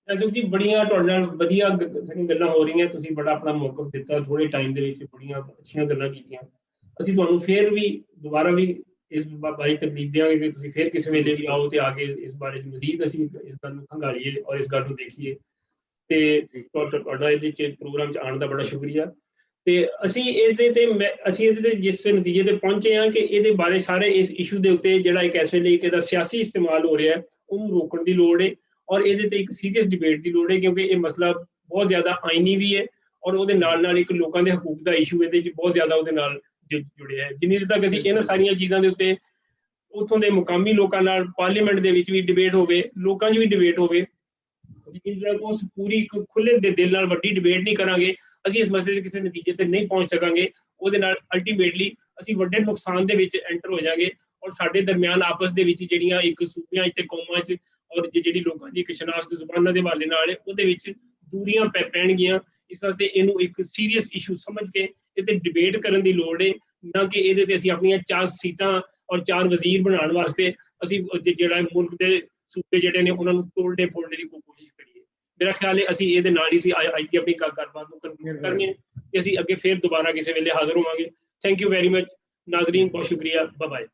अशोक जी, बड़ियां तुहाडे नाल वधिया गल्लां हो रही हैं। तुसी बड़ा अपना मौकफ दिता, थोड़े टाइम दे विच बड़ियां अच्छियां गल्लां कीतियां। ਅਸੀਂ ਤੁਹਾਨੂੰ ਫਿਰ ਵੀ ਦੁਬਾਰਾ ਵੀ ਇਸ ਬਾਰੇ ਤਕਲੀਫ ਦੇਵਾਂਗੇ ਕਿ ਤੁਸੀਂ ਫਿਰ ਕਿਸੇ ਵੇਲੇ ਵੀ ਆਓ ਤੇ ਆ ਕੇ ਇਸ ਬਾਰੇ ਮਜ਼ੀਦ ਅਸੀਂ ਇਸ ਗੱਲ ਨੂੰ ਖੰਗਾਲੀਏ ਔਰ ਇਸ ਗੱਲ ਨੂੰ ਦੇਖੀਏ। ਤੇ ਤੁਹਾਡਾ ਇਹਦੇ ਚ ਪ੍ਰੋਗਰਾਮ ਚ ਆਉਣ ਦਾ ਬੜਾ ਸ਼ੁਕਰੀਆ। ਤੇ ਅਸੀਂ ਇਹਦੇ ਤੇ ਜਿਸ ਨਤੀਜੇ ਤੇ ਪਹੁੰਚੇ ਹਾਂ ਕਿ ਇਹਦੇ ਬਾਰੇ ਸਾਰੇ ਇਸ ਇਸ਼ੂ ਦੇ ਉੱਤੇ ਜਿਹੜਾ ਇੱਕ ਇਸ ਵੇਲੇ ਇਹਦਾ ਸਿਆਸੀ ਇਸਤੇਮਾਲ ਹੋ ਰਿਹਾ ਉਹਨੂੰ ਰੋਕਣ ਦੀ ਲੋੜ ਹੈ ਔਰ ਇਹਦੇ ਤੇ ਇੱਕ ਸੀਰੀਅਸ ਡਿਬੇਟ ਦੀ ਲੋੜ ਹੈ, ਕਿਉਂਕਿ ਇਹ ਮਸਲਾ ਬਹੁਤ ਜ਼ਿਆਦਾ ਆਈਨੀ ਵੀ ਹੈ ਔਰ ਉਹਦੇ ਨਾਲ ਇੱਕ ਲੋਕਾਂ ਦੇ ਹਕੂਕ ਦਾ ਇਸ਼ੂ ਇਹਦੇ ਚ ਬਹੁਤ ਜ਼ਿਆਦਾ ਉਹਦੇ ਨਾਲ जुड़े है। जिन्नी देर तक ਅਸੀਂ ਇਹਨਾਂ ਸਾਰੀਆਂ ਚੀਜ਼ਾਂ ਦੇ ਉੱਤੇ ਉੱਥੋਂ ਦੇ ਮੁਕਾਮੀ ਲੋਕਾਂ ਨਾਲ ਪਾਰਲੀਮੈਂਟ ਦੇ ਵਿੱਚ ਵੀ ਡਿਬੇਟ ਹੋਵੇ, ਲੋਕਾਂ 'ਚ ਵੀ ਡਿਬੇਟ ਹੋਵੇ, ਜਿੰਨੀ ਦੇਰ ਤੱਕ ਉਸ ਪੂਰੀ ਇੱਕ ਖੁੱਲੇ ਦੇ ਦਿਲ ਨਾਲ ਵੱਡੀ ਡਿਬੇਟ ਨਹੀਂ ਕਰਾਂਗੇ, ਅਸੀਂ ਇਸ ਮਸਲੇ ਦੇ ਕਿਸੇ ਨਤੀਜੇ ਤੇ ਨਹੀਂ ਪਹੁੰਚ ਸਕਾਂਗੇ। ਉਹਦੇ ਨਾਲ ਅਲਟੀਮੇਟਲੀ ਅਸੀਂ ਵੱਡੇ ਨੁਕਸਾਨ ਦੇ ਵਿੱਚ ਐਂਟਰ ਹੋ ਜਾਵਾਂਗੇ ਔਰ ਸਾਡੇ ਦਰਮਿਆਨ ਆਪਸ ਦੇ ਵਿੱਚ ਜਿਹੜੀਆਂ ਇੱਕ ਸੂਬਿਆਂ ਤੇ ਕੌਮਾਂ 'ਚ ਔਰ ਜਿਹੜੀ ਲੋਕਾਂ ਦੀ ਇੱਕ ਸ਼ਨਾਖਤ ਜ਼ੁਬਾਨਾਂ ਦੇ ਹਵਾਲੇ ਨਾਲ ਹੈ ਉਹਦੇ ਵਿੱਚ ਦੂਰੀਆਂ ਪੈਣਗੀਆਂ। ਇਸ ਵਾਸਤੇ ਇਹਨੂੰ ਇੱਕ ਸੀਰੀਅਸ ਇਸ਼ੂ ਸਮਝ ਕੇ ਇਹਤੇ ਡਿਬੇਟ ਕਰਨ ਦੀ ਲੋੜ ਹੈ, ਨਾ ਕਿ ਇਹਦੇ ਤੇ ਅਸੀਂ ਆਪਣੀਆਂ 4 ਸੀਟਾਂ ਔਰ 4 ਵਜ਼ੀਰ ਬਣਾਉਣ ਵਾਸਤੇ ਅਸੀਂ ਜਿਹੜਾ ਮੁਲਕ ਦੇ ਸੂਬੇ ਜਿਹੜੇ ਨੇ ਉਹਨਾਂ ਨੂੰ ਤੋੜਨੇ ਫੋੜਨੇ ਦੀ ਕੋਸ਼ਿਸ਼ ਕਰੀਏ। ਮੇਰਾ ਖਿਆਲ ਹੈ ਅਸੀਂ ਇਹਦੇ ਨਾਲ ਹੀ ਅਸੀਂ ਅੱਜ ਦੀ ਆਪਣੀ ਗੱਲਬਾਤ ਨੂੰ ਕੰਕਲੂਡ ਕਰਨੀ ਹੈ ਤੇ ਅਸੀਂ ਅੱਗੇ ਫਿਰ ਦੁਬਾਰਾ ਕਿਸੇ ਵੇਲੇ ਹਾਜ਼ਰ ਹੋਵਾਂਗੇ। Thank you very much Nazreen, ਬਹੁਤ ਸ਼ੁਕਰੀਆ, ਬਾਏ ਬਾਏ।